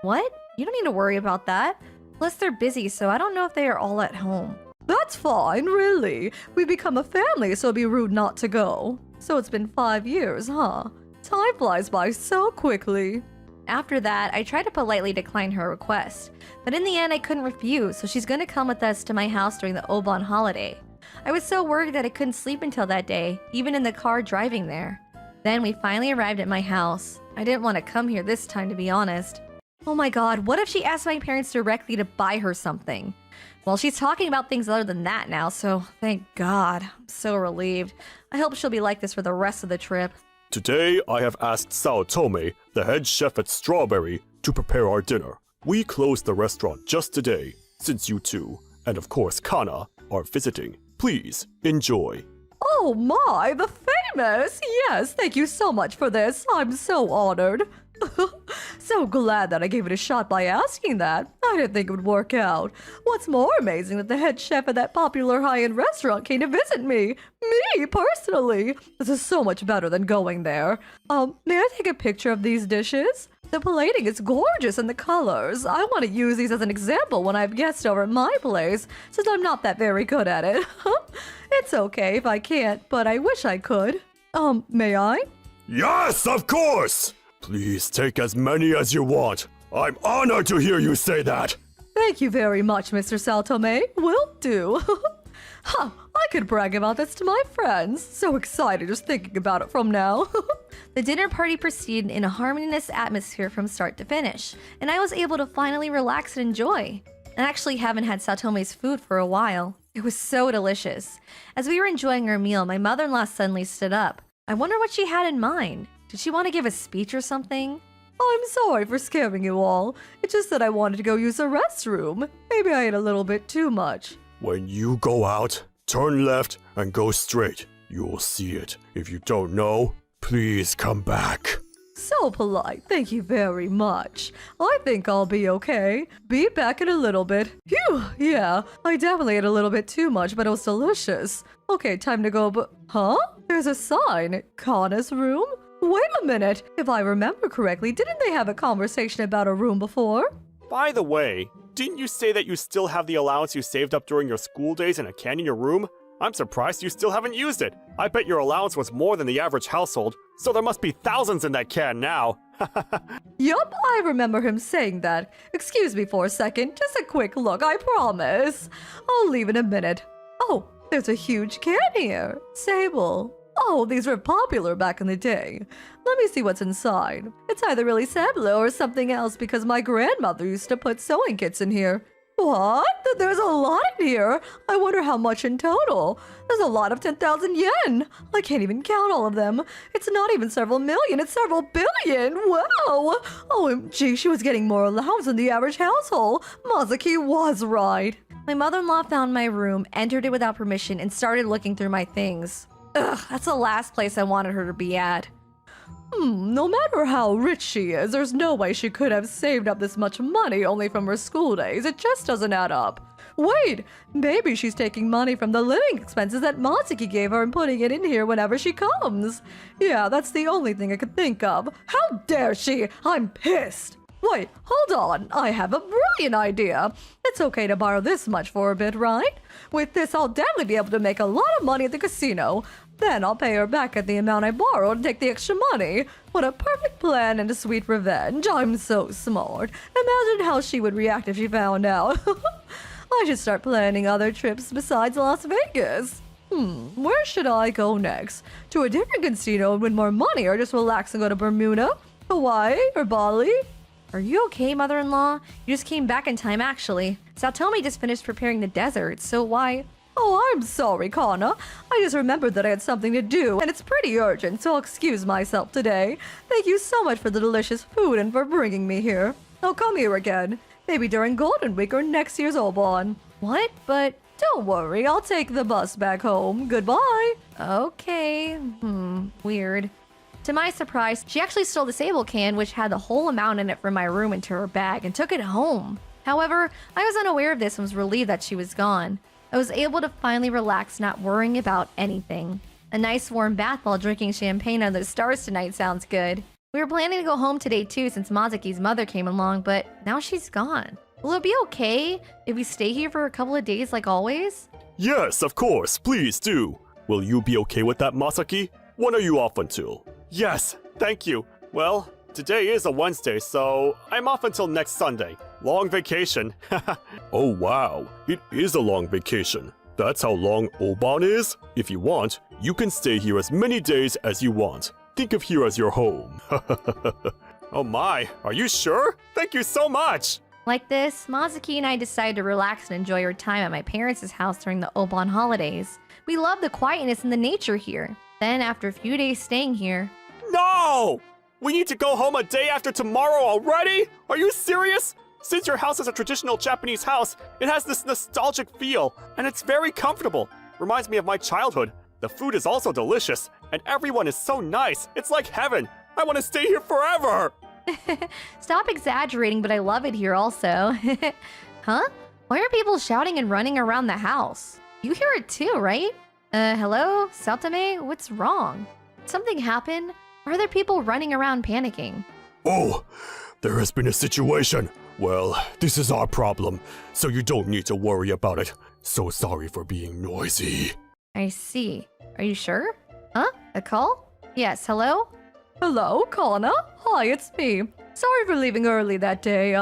What? You don't need to worry about that. Plus, they're busy, so I don't know if they are all at home. That's fine, really. We become a family, so it'd be rude not to go. So it's been 5 years, huh? Time flies by so quickly. After that, I tried to politely decline her request, but in the end I couldn't refuse, so she's gonna come with us to my house during the Obon holiday. I was so worried that I couldn't sleep until that day, even in the car driving there. Then we finally arrived at my house. I didn't want to come here this time, to be honest. Oh my god, what if she asked my parents directly to buy her something? Well, she's talking about things other than that now, so thank God. I'm so relieved. I hope she'll be like this for the rest of the trip. Today, I have asked Sao Tome, the head chef at Strawberry, to prepare our dinner. We closed the restaurant just today, since you two, and of course Kana, are visiting. Please, enjoy. Oh my, the famous! Yes, thank you so much for this. I'm so honored. So glad that I gave it a shot by asking that. I didn't think it would work out. What's more amazing that the head chef at that popular high-end restaurant came to visit me. Me, personally. This is so much better than going there. May I take a picture of these dishes? The plating is gorgeous and the colors. I want to use these as an example when I have guests over at my place, since I'm not that very good at it. It's okay if I can't, but I wish I could. May I? Yes, of course! Please take as many as you want. I'm honored to hear you say that. Thank you very much, Mr. Saltome. Will do. Huh, I could brag about this to my friends. So excited just thinking about it from now. The dinner party proceeded in a harmonious atmosphere from start to finish, and I was able to finally relax and enjoy. I actually haven't had Satome's food for a while. It was so delicious. As we were enjoying our meal, my mother-in-law suddenly stood up. I wonder what she had in mind. Did she want to give a speech or something? I'm sorry for scaring you all. It's just that I wanted to go use the restroom. Maybe I ate a little bit too much. When you go out, turn left and go straight. You'll see it. If you don't know, please come back. So polite. Thank you very much. I think I'll be okay. Be back in a little bit. Phew, yeah. I definitely ate a little bit too much, but it was delicious. Okay, time to go, but... Huh? There's a sign. Kana's room? Wait a minute. If I remember correctly, didn't they have a conversation about a room before? By the way, didn't you say that you still have the allowance you saved up during your school days in a can in your room? I'm surprised you still haven't used it. I bet your allowance was more than the average household, so there must be thousands in that can now. Yup, I remember him saying that. Excuse me for a second, just a quick look, I promise. I'll leave in a minute. Oh, there's a huge can here. Sable. Oh, these were popular back in the day. Let me see what's inside. It's either really sable or something else because my grandmother used to put sewing kits in here. What? There's a lot in here. I wonder how much in total. There's a lot of 10,000 yen. I can't even count all of them. It's not even several million, it's several billion. Wow. OMG, she was getting more allowance than the average household. Mazuki was right. My mother-in-law found my room, entered it without permission, and started looking through my things. Ugh, that's the last place I wanted her to be at. No matter how rich she is, there's no way she could have saved up this much money only from her school days. It just doesn't add up. Wait, maybe she's taking money from the living expenses that Matsuki gave her and putting it in here whenever she comes. Yeah, that's the only thing I could think of. How dare she? I'm pissed. Wait, hold on. I have a brilliant idea. It's okay to borrow this much for a bit, right? With this, I'll definitely be able to make a lot of money at the casino. Then I'll pay her back at the amount I borrowed and take the extra money. What a perfect plan and a sweet revenge. I'm so smart. Imagine how she would react if she found out. I should start planning other trips besides Las Vegas. Where should I go next? To a different casino and win more money, or just relax and go to Bermuda, Hawaii, or Bali? Are you okay, mother-in-law? You just came back in time, actually. Satomi just finished preparing the dessert, so why... Oh, I'm sorry, Kana. I just remembered that I had something to do, and it's pretty urgent, so I'll excuse myself today. Thank you so much for the delicious food and for bringing me here. I'll come here again, maybe during Golden Week or next year's Obon. What? But... Don't worry, I'll take the bus back home. Goodbye. Okay. Weird. To my surprise, she actually stole the sable can, which had the whole amount in it from my room, into her bag and took it home. However, I was unaware of this and was relieved that she was gone. I was able to finally relax, not worrying about anything. A nice warm bath while drinking champagne under the stars tonight sounds good. We were planning to go home today too since Mazuki's mother came along, but now she's gone. Will it be okay if we stay here for a couple of days like always? Yes, of course, please do. Will you be okay with that, Masaki? When are you off until? Yes, thank you. Well, today is a Wednesday, so I'm off until next Sunday. Long vacation. Oh wow, it is a long vacation. That's how long Oban is? If you want, you can stay here as many days as you want. Think of here as your home. Oh my, are you sure? Thank you so much! Like this, Mazuki and I decided to relax and enjoy our time at my parents' house during the Oban holidays. We love the quietness and the nature here. Then, after a few days staying here, No! We need to go home a day after tomorrow already? Are you serious? Since your house is a traditional Japanese house, it has this nostalgic feel, and it's very comfortable. Reminds me of my childhood. The food is also delicious, and everyone is so nice. It's like heaven. I want to stay here forever! stop exaggerating, but I love it here also. Huh? Why are people shouting and running around the house? You hear it too, right? Hello? Satame? What's wrong? Did something happen? Or are there people running around panicking? Oh, there has been a situation. Well, this is our problem, so you don't need to worry about it. So sorry for being noisy. I see. Are you sure? Huh? A call? Yes, hello? Hello, Kana. Hi, it's me. Sorry for leaving early that day.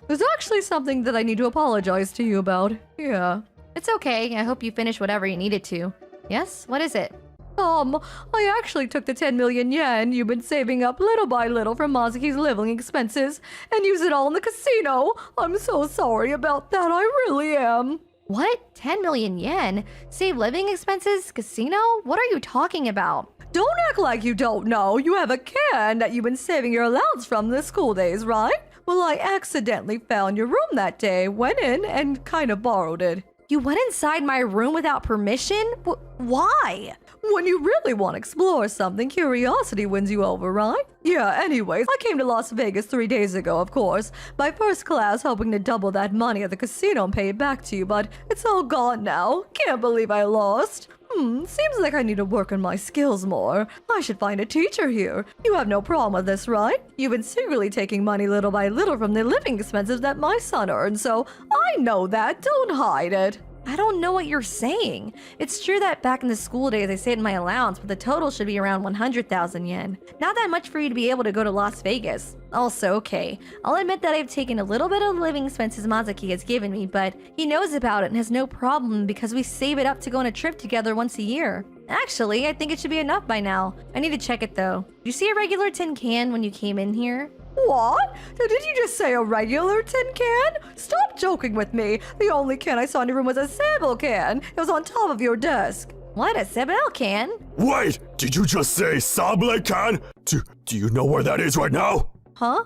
There's actually something that I need to apologize to you about. Yeah. It's okay. I hope you finished whatever you needed to. Yes? What is it? I actually took the 10 million yen you've been saving up little by little from Mazuki's living expenses and used it all in the casino. I'm so sorry about that. I really am. What? 10 million yen? Save living expenses? Casino? What are you talking about? Don't act like you don't know. You have a can that you've been saving your allowance from the school days, right? Well, I accidentally found your room that day, went in, and kind of borrowed it. You went inside my room without permission? Why? When you really want to explore something, curiosity wins you over, right? Yeah, anyways, I came to Las Vegas 3 days ago, of course. By first class, hoping to double that money at the casino and pay it back to you, but it's all gone now. Can't believe I lost. Seems like I need to work on my skills more. I should find a teacher here. You have no problem with this, right? You've been secretly taking money little by little from the living expenses that my son earned, so I know that. Don't hide it. I don't know what you're saying. It's true that back in the school days I saved my allowance, but the total should be around 100,000 yen. Not that much for you to be able to go to Las Vegas. Also, okay, I'll admit that I've taken a little bit of living expenses Mazuki has given me, but he knows about it and has no problem because we save it up to go on a trip together once a year. Actually, I think it should be enough by now. I need to check it though. Did you see a regular tin can when you came in here? What? Did you just say a regular tin can? Stop joking with me. The only can I saw in your room was a sample can. It was on top of your desk. What, a Sebel can? Wait, did you just say sable can? Do you know where that is right now? Huh?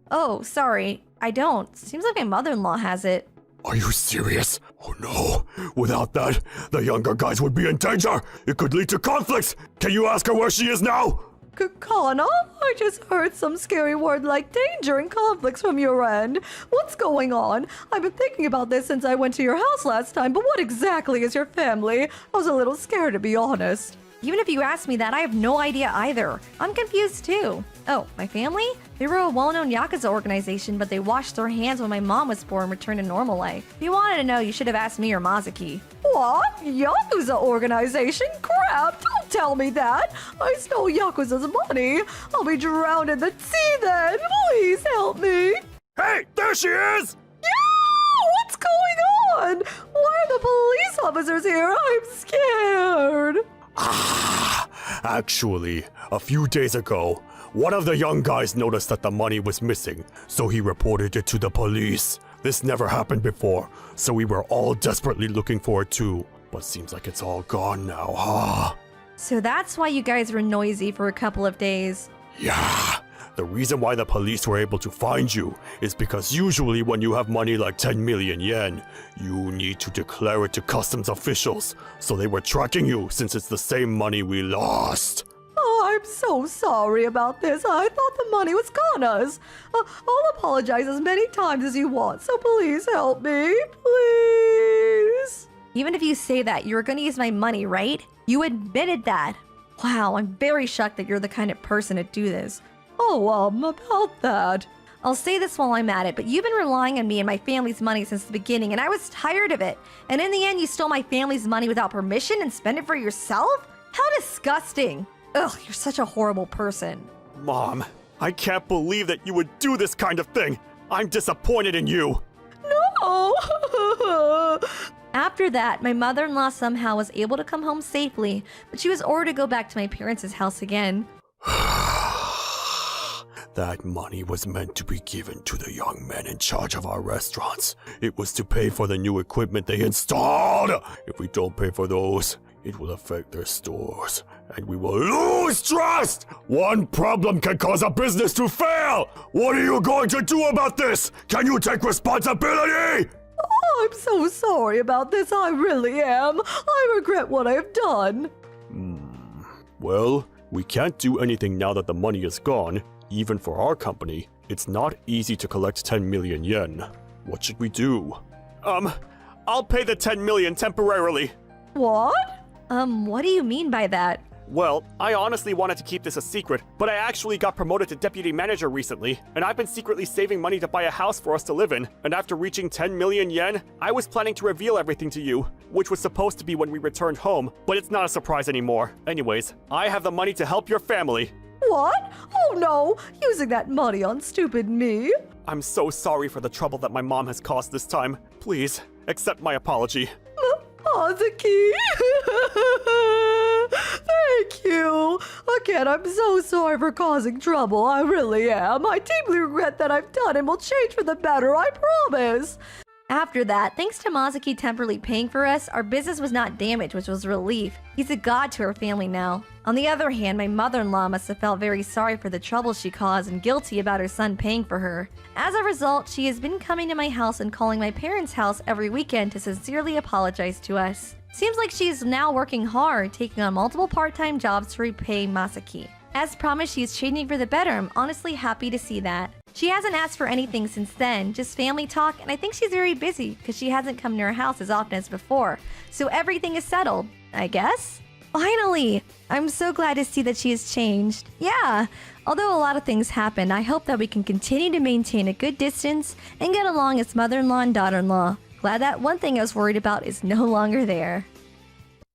Oh, sorry. I don't. Seems like my mother-in-law has it. Are you serious? Oh no, without that, the younger guys would be in danger. It could lead to conflicts. Can you ask her where she is now? Kana, I just heard some scary word like danger and conflicts from your end. What's going on? I've been thinking about this since I went to your house last time, but what exactly is your family? I was a little scared, to be honest. Even if you ask me that, I have no idea either. I'm confused too. Oh, my family? They were a well-known Yakuza organization, but they washed their hands when my mom was born and returned to normal life. If you wanted to know, you should have asked me or Mazuki. What? Yakuza organization? Crap, don't tell me that. I stole Yakuza's money. I'll be drowned in the sea then. Please help me. Hey, there she is! Yeah! What's going on? Why are the police officers here? I'm scared. Actually, a few days ago, one of the young guys noticed that the money was missing, so he reported it to the police. This never happened before, so we were all desperately looking for it too. But seems like it's all gone now, huh? So that's why you guys were noisy for a couple of days. Yeah. The reason why the police were able to find you is because usually when you have money like 10 million yen, you need to declare it to customs officials. So they were tracking you since it's the same money we lost. Oh, I'm so sorry about this. I thought the money was Kana's. I'll apologize as many times as you want, so please help me. Please. Even if you say that, you were going to use my money, right? You admitted that. Wow, I'm very shocked that you're the kind of person to do this. Oh, about that. I'll say this while I'm at it, but you've been relying on me and my family's money since the beginning, and I was tired of it. And in the end, you stole my family's money without permission and spent it for yourself? How disgusting. Ugh, you're such a horrible person. Mom, I can't believe that you would do this kind of thing. I'm disappointed in you. Oh. After that, my mother-in-law somehow was able to come home safely, but she was ordered to go back to my parents' house again. That money was meant to be given to the young men in charge of our restaurants. It was to pay for the new equipment they installed. If we don't pay for those, it will affect their stores, and we will lose trust! One problem can cause a business to fail! What are you going to do about this? Can you take responsibility? Oh, I'm so sorry about this, I really am. I regret what I've done. Well, we can't do anything now that the money is gone. Even for our company, it's not easy to collect 10 million yen. What should we do? I'll pay the 10 million temporarily. What? What do you mean by that? Well, I honestly wanted to keep this a secret, but I actually got promoted to deputy manager recently, and I've been secretly saving money to buy a house for us to live in. And after reaching 10 million yen, I was planning to reveal everything to you, which was supposed to be when we returned home, but it's not a surprise anymore. Anyways, I have the money to help your family. What? Oh no, using that money on stupid me. I'm so sorry for the trouble that my mom has caused this time. Please, accept my apology. Hazuki! Thank you! Again, I'm so sorry for causing trouble, I really am. I deeply regret that I've done and will change for the better, I promise! After that, thanks to Mazuki temporarily paying for us, our business was not damaged, which was a relief. He's a god to our family now. On the other hand, my mother-in-law must have felt very sorry for the trouble she caused and guilty about her son paying for her. As a result, she has been coming to my house and calling my parents' house every weekend to sincerely apologize to us. Seems like she is now working hard, taking on multiple part-time jobs to repay Masaki. As promised, she is changing for the better. I'm honestly happy to see that. She hasn't asked for anything since then, just family talk, and I think she's very busy because she hasn't come to our house as often as before. So everything is settled, I guess? Finally! I'm so glad to see that she has changed. Yeah, although a lot of things happen, I hope that we can continue to maintain a good distance and get along as mother-in-law and daughter-in-law. Glad that one thing I was worried about is no longer there.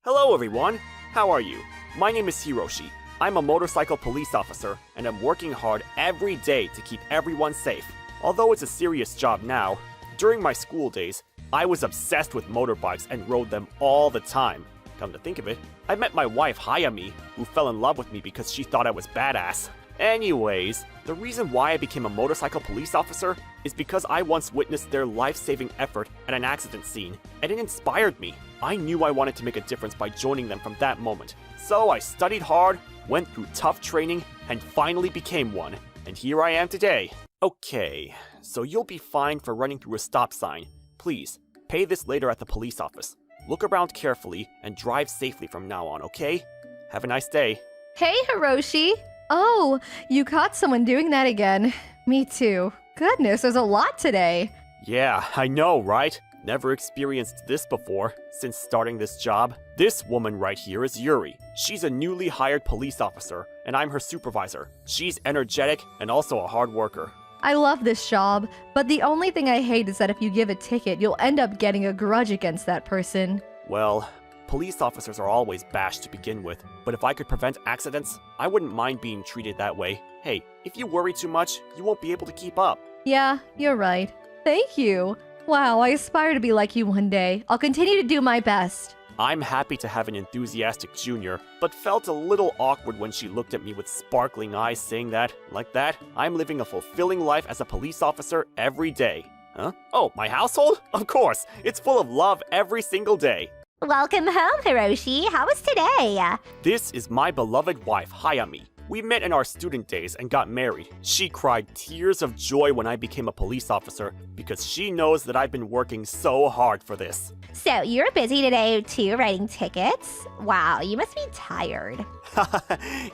Hello everyone, how are you? My name is Hiroshi. I'm a motorcycle police officer, and I'm working hard every day to keep everyone safe. Although it's a serious job now, during my school days, I was obsessed with motorbikes and rode them all the time. Come to think of it, I met my wife Hayami, who fell in love with me because she thought I was badass. Anyways, the reason why I became a motorcycle police officer is because I once witnessed their life-saving effort at an accident scene, and it inspired me. I knew I wanted to make a difference by joining them from that moment. So I studied hard, went through tough training, and finally became one. And here I am today. Okay, so you'll be fined for running through a stop sign. Please, pay this later at the police office. Look around carefully and drive safely from now on, okay? Have a nice day. Hey, Hiroshi! Oh, you caught someone doing that again. Me too. Goodness, there's a lot today. Yeah, I know, right? Never experienced this before since starting this job. This woman right here is Yuri. She's a newly hired police officer, and I'm her supervisor. She's energetic and also a hard worker. I love this job, but the only thing I hate is that if you give a ticket, you'll end up getting a grudge against that person. Well, police officers are always bashed to begin with, but if I could prevent accidents, I wouldn't mind being treated that way. Hey, if you worry too much, you won't be able to keep up. Yeah, you're right. Thank you. Wow, I aspire to be like you one day. I'll continue to do my best. I'm happy to have an enthusiastic junior, but felt a little awkward when she looked at me with sparkling eyes saying that, like that, I'm living a fulfilling life as a police officer every day. Huh? Oh, my household? Of course, it's full of love every single day. Welcome home, Hiroshi. How was today? This is my beloved wife, Hayami. We met in our student days and got married. She cried tears of joy when I became a police officer because she knows that I've been working so hard for this. So you're busy today too, writing tickets? Wow, you must be tired.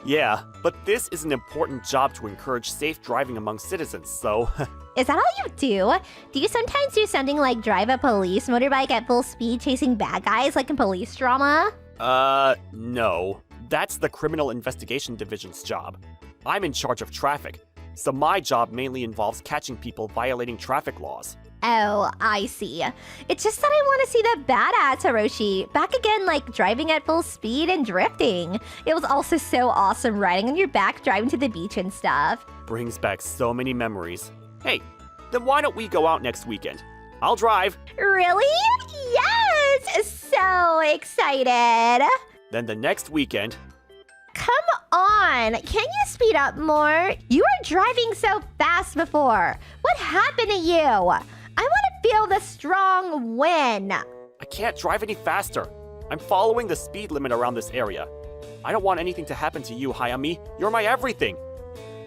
Yeah, but this is an important job to encourage safe driving among citizens, so... Is that all you do? Do you sometimes do something like drive a police motorbike at full speed chasing bad guys like in police drama? No. That's the Criminal Investigation Division's job. I'm in charge of traffic, so my job mainly involves catching people violating traffic laws. Oh, I see. It's just that I want to see the badass Hiroshi back again, like driving at full speed and drifting. It was also so awesome riding on your back, driving to the beach and stuff. Brings back so many memories. Hey, then why don't we go out next weekend? I'll drive. Really? Yes! So excited. Then the next weekend, Come on, can you speed up more? You were driving so fast before. What happened to you? I want to feel the strong wind. I can't drive any faster. I'm following the speed limit around this area. I don't want anything to happen to you, Hayami. You're my everything.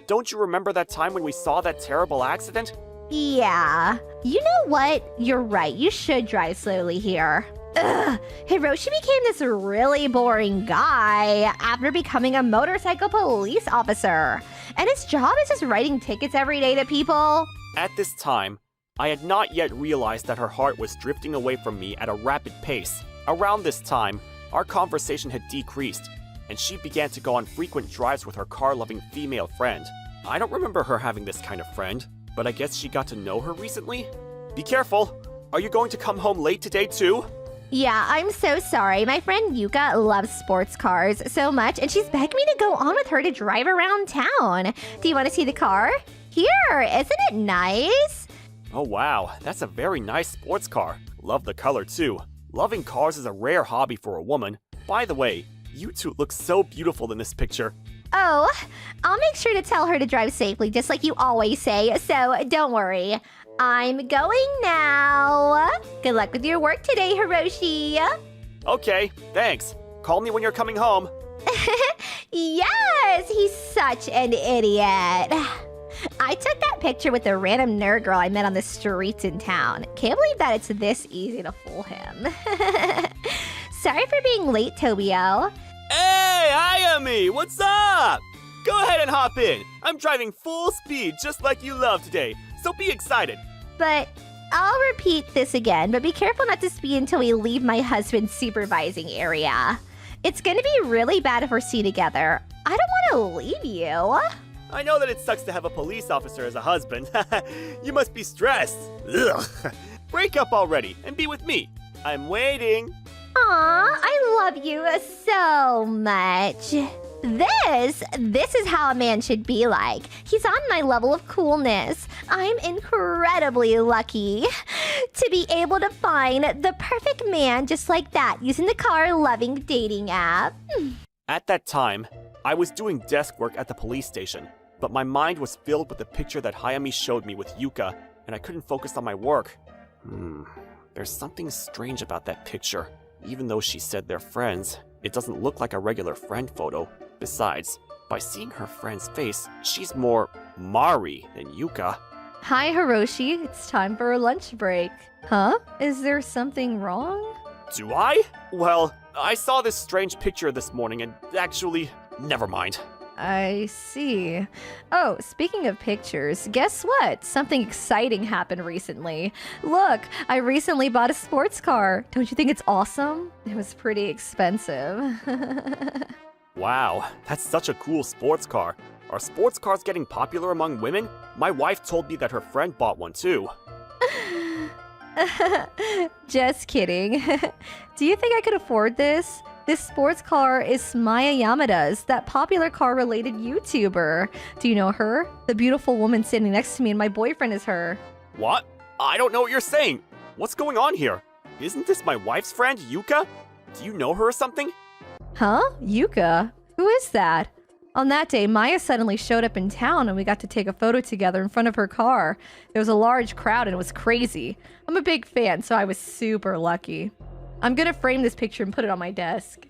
Don't you remember that time when we saw that terrible accident? Yeah. You know what? You're right. You should drive slowly here. Ugh. Hiroshi became this really boring guy after becoming a motorcycle police officer. And his job is just writing tickets every day to people. At this time, I had not yet realized that her heart was drifting away from me at a rapid pace. Around this time, our conversation had decreased, and she began to go on frequent drives with her car-loving female friend. I don't remember her having this kind of friend, but I guess she got to know her recently? Be careful! Are you going to come home late today too? Yeah, I'm so sorry. My friend Yuka loves sports cars so much, and she's begged me to go on with her to drive around town. Do you want to see the car? Here, isn't it nice? Oh wow, that's a very nice sports car. Love the color too. Loving cars is a rare hobby for a woman. By the way, you two look so beautiful in this picture. Oh, I'll make sure to tell her to drive safely, just like you always say, so don't worry. I'm going now. Good luck with your work today, Hiroshi. Okay, thanks. Call me when you're coming home. Yes, he's such an idiot. I took that picture with a random nerd girl I met on the streets in town. Can't believe that it's this easy to fool him. Sorry for being late, Tobio. Hey, Ayami, what's up? Go ahead and hop in. I'm driving full speed just like you love today, so be excited. But I'll repeat this again, but be careful not to speed until we leave my husband's supervising area. It's gonna be really bad if we're seen together. I don't want to leave you. I know that it sucks to have a police officer as a husband. You must be stressed. Ugh. Break up already and be with me. I'm waiting. Aw, I love you so much. This is how a man should be like. He's on my level of coolness. I'm incredibly lucky to be able to find the perfect man just like that using the car-loving dating app. At that time, I was doing desk work at the police station, but my mind was filled with the picture that Hayami showed me with Yuka, and I couldn't focus on my work. There's something strange about that picture. Even though she said they're friends, it doesn't look like a regular friend photo. Besides, by seeing her friend's face, she's more Mari than Yuka. Hi, Hiroshi. It's time for a lunch break. Huh? Is there something wrong? Do I? Well, I saw this strange picture this morning and actually, never mind. I see. Oh, speaking of pictures, guess what? Something exciting happened recently. Look, I recently bought a sports car. Don't you think it's awesome? It was pretty expensive. Wow, that's such a cool sports car. Are sports cars getting popular among women? My wife told me that her friend bought one too. Just kidding. Do you think I could afford this? This sports car is Maya Yamada's, that popular car-related YouTuber. Do you know her? The beautiful woman sitting next to me and my boyfriend is her. What? I don't know what you're saying. What's going on here? Isn't this my wife's friend, Yuka? Do you know her or something? Huh? Yuka? Who is that? On that day, Maya suddenly showed up in town and we got to take a photo together in front of her car. There was a large crowd and it was crazy. I'm a big fan, so I was super lucky. I'm gonna frame this picture and put it on my desk.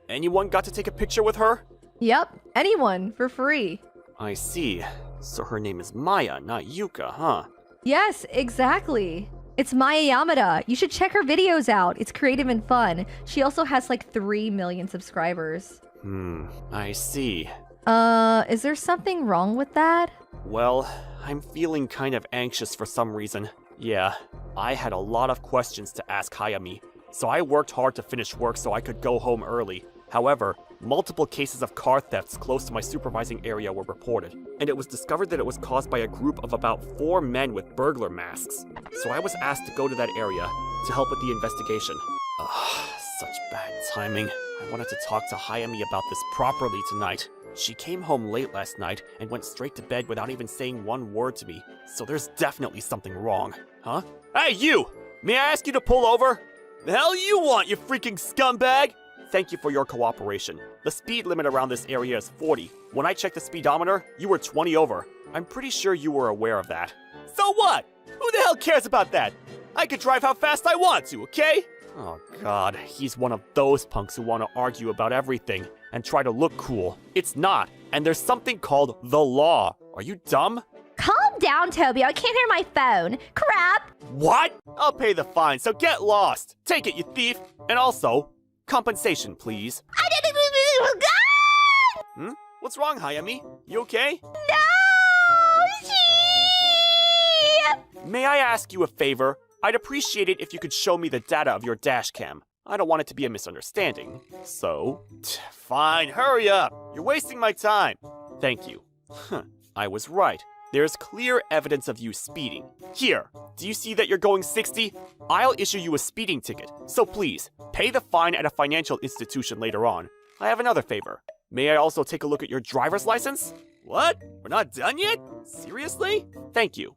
Anyone got to take a picture with her? Yep, anyone, for free. I see. So her name is Maya, not Yuka, huh? Yes, exactly. It's Maya Yamada. You should check her videos out. It's creative and fun. She also has like 3 million subscribers. I see. Is there something wrong with that? Well, I'm feeling kind of anxious for some reason. Yeah, I had a lot of questions to ask Hayami, so I worked hard to finish work so I could go home early. However, multiple cases of car thefts close to my supervising area were reported, and it was discovered that it was caused by a group of about 4 men with burglar masks. So I was asked to go to that area to help with the investigation. Ugh, such bad timing. I wanted to talk to Hayami about this properly tonight. She came home late last night and went straight to bed without even saying one word to me, so there's definitely something wrong. Huh? Hey, you! May I ask you to pull over? The hell you want, you freaking scumbag? Thank you for your cooperation. The speed limit around this area is 40. When I checked the speedometer, you were 20 over. I'm pretty sure you were aware of that. So what? Who the hell cares about that? I can drive how fast I want to, okay? Oh god, he's one of those punks who want to argue about everything and try to look cool. It's not, and there's something called the law. Are you dumb? Calm down, Toby. I can't hear my phone. Crap. What? I'll pay the fine, so get lost. Take it, you thief. And also, compensation, please. Hmm? What's wrong, Hayami? You okay? No! May I ask you a favor? I'd appreciate it if you could show me the data of your dash cam. I don't want it to be a misunderstanding. So, fine, hurry up. You're wasting my time. Thank you. I was right. There's clear evidence of you speeding. Here, do you see that you're going 60? I'll issue you a speeding ticket. So please, pay the fine at a financial institution later on. I have another favor. May I also take a look at your driver's license? What? We're not done yet? Seriously? Thank you.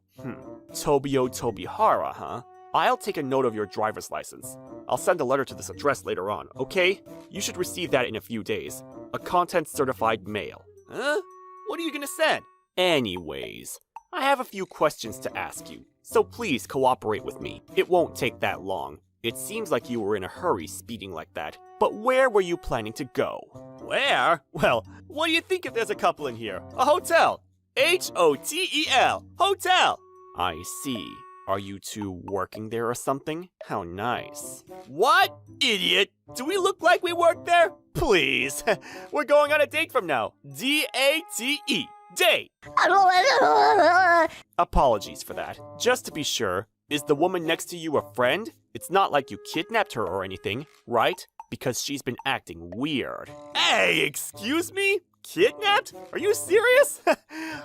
Tobio Tobihara, huh? I'll take a note of your driver's license. I'll send a letter to this address later on, okay? You should receive that in a few days. A content-certified mail. Huh? What are you gonna send? Anyways, I have a few questions to ask you, so please cooperate with me. It won't take that long. It seems like you were in a hurry speeding like that, but where were you planning to go? Where? Well, what do you think if there's a couple in here? A hotel. Hotel. Hotel. I see. Are you two working there or something? How nice. What? Idiot! Do we look like we work there? Please. We're going on a date from now. D-A-T-E. Date. Apologies for that. Just to be sure, is the woman next to you a friend? It's not like you kidnapped her or anything, right? Because she's been acting weird. Hey, excuse me? Kidnapped? Are you serious?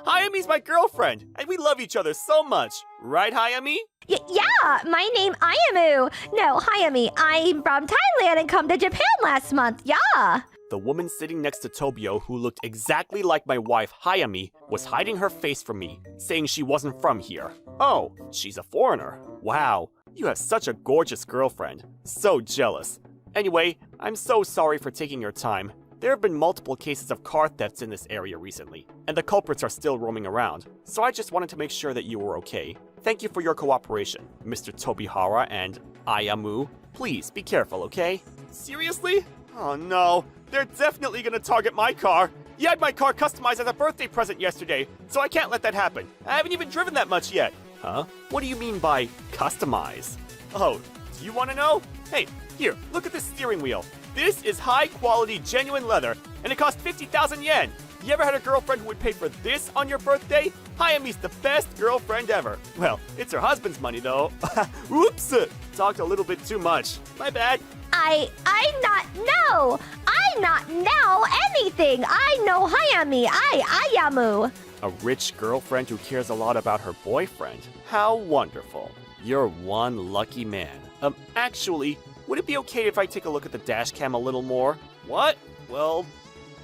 Hayami's my girlfriend, and we love each other so much. Right, Hayami? Yeah, my name Ayamu. No, Hayami. I'm from Thailand and come to Japan last month. Yeah. The woman sitting next to Tobio, who looked exactly like my wife, Hayami, was hiding her face from me, saying she wasn't from here. Oh, she's a foreigner. Wow, you have such a gorgeous girlfriend. So jealous. Anyway, I'm so sorry for taking your time. There have been multiple cases of car thefts in this area recently, and the culprits are still roaming around, so I just wanted to make sure that you were okay. Thank you for your cooperation, Mr. Tobihara and Ayamu. Please, be careful, okay? Seriously? Oh no, they're definitely gonna target my car. You had my car customized as a birthday present yesterday, so I can't let that happen. I haven't even driven that much yet. Huh? What do you mean by customize? Oh, do you want to know? Hey, here, look at this steering wheel. This is high-quality, genuine leather, and it cost 50,000 yen. You ever had a girlfriend who would pay for this on your birthday? Hayami's the best girlfriend ever. Well, it's her husband's money, though. Oops! Talked a little bit too much. My bad. I not know anything. I know Hayami. Ayamu. A rich girlfriend who cares a lot about her boyfriend. How wonderful. You're one lucky man. Actually, would it be okay if I take a look at the dash cam a little more? What? Well,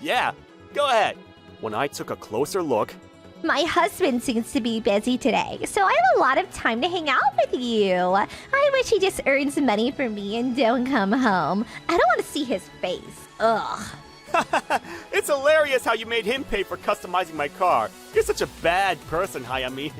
yeah. Go ahead. When I took a closer look, My husband seems to be busy today, so I have a lot of time to hang out with you. I wish he just earns money for me and don't come home. I don't want to see his face. Ugh. it's hilarious how you made him pay for customizing my car. You're such a bad person, Hayami.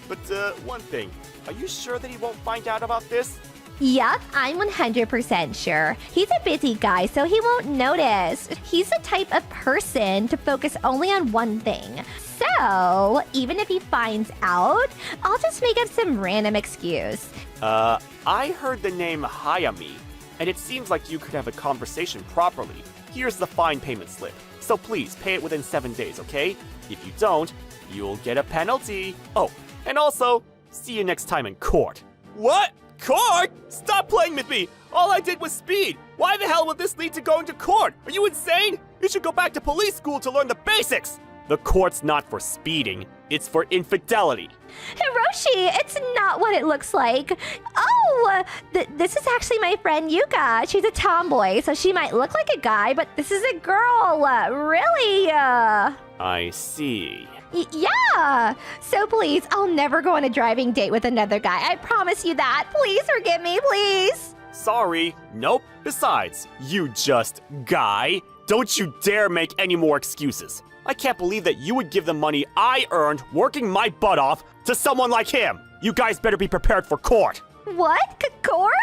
But, one thing. Are you sure that he won't find out about this? Yup, I'm 100% sure. He's a busy guy, so he won't notice. He's the type of person to focus only on one thing. So, even if he finds out, I'll just make up some random excuse. I heard the name Hayami, and it seems like you could have a conversation properly. Here's the fine payment slip. So please, pay it within 7 days, okay? If you don't, you'll get a penalty. Oh, and also, see you next time in court. What? Court? Stop playing with me! All I did was speed! Why the hell would this lead to going to court? Are you insane? You should go back to police school to learn the basics! The court's not for speeding, it's for infidelity. Hiroshi, it's not what it looks like. Oh, this is actually my friend Yuka. She's a tomboy, so she might look like a guy, but this is a girl. Really? I see. Yeah. So please, I'll never go on a driving date with another guy. I promise you that. Please forgive me, please. Sorry. Nope. Besides, you just guy. Don't you dare make any more excuses. I can't believe that you would give the money I earned working my butt off to someone like him. You guys better be prepared for court. What? Court?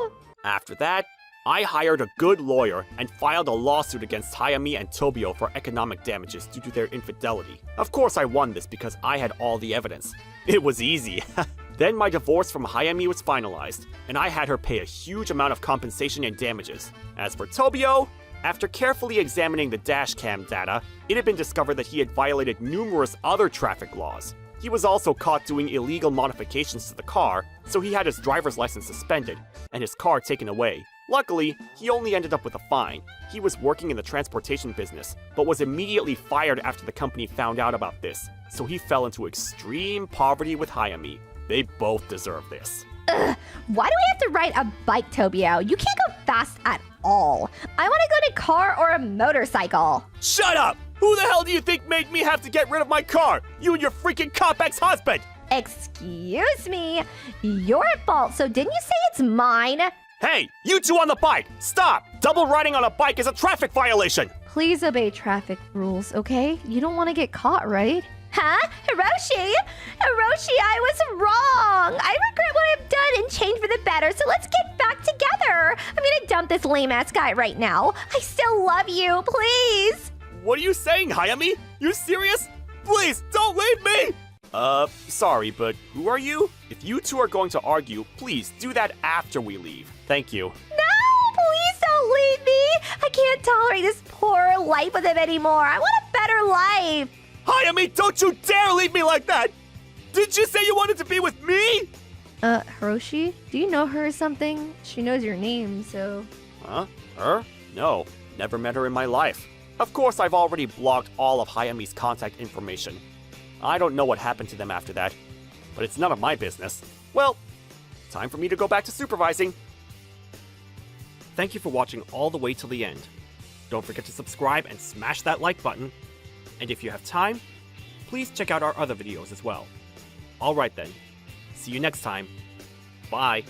No! After that, I hired a good lawyer and filed a lawsuit against Hayami and Tobio for economic damages due to their infidelity. Of course I won this because I had all the evidence. It was easy. Then my divorce from Hayami was finalized, and I had her pay a huge amount of compensation and damages. As for Tobio, after carefully examining the dashcam data, it had been discovered that he had violated numerous other traffic laws. He was also caught doing illegal modifications to the car, so he had his driver's license suspended and his car taken away. Luckily, he only ended up with a fine. He was working in the transportation business, but was immediately fired after the company found out about this, so he fell into extreme poverty with Hayami. They both deserve this. Ugh, why do we have to ride a bike, Tobio? You can't go fast at all. I want to go to car or a motorcycle. Shut up! Who the hell do you think made me have to get rid of my car? You and your freaking cop ex-husband! Excuse me. You're at fault, so didn't you say it's mine? Hey, you two on the bike! Stop! Double riding on a bike is a traffic violation! Please obey traffic rules, okay? You don't want to get caught, right? Huh? Hiroshi, I was wrong. I regret what I've done and changed for the better, so let's get back together. I'm gonna dump this lame-ass guy right now. I still love you, please. What are you saying, Hayami? You serious? Please, don't leave me! Sorry, but who are you? If you two are going to argue, please do that after we leave. Thank you. No, please don't leave me. I can't tolerate this poor life with him anymore. I want a better life. Hayami, don't you dare leave me like that! Did you say you wanted to be with me? Hiroshi, do you know her or something? She knows your name, so... Huh? Her? No, never met her in my life. Of course, I've already blocked all of Hayami's contact information. I don't know what happened to them after that, but it's none of my business. Well, time for me to go back to supervising. Thank you for watching all the way till the end. Don't forget to subscribe and smash that like button. And if you have time, please check out our other videos as well. Alright then, see you next time. Bye.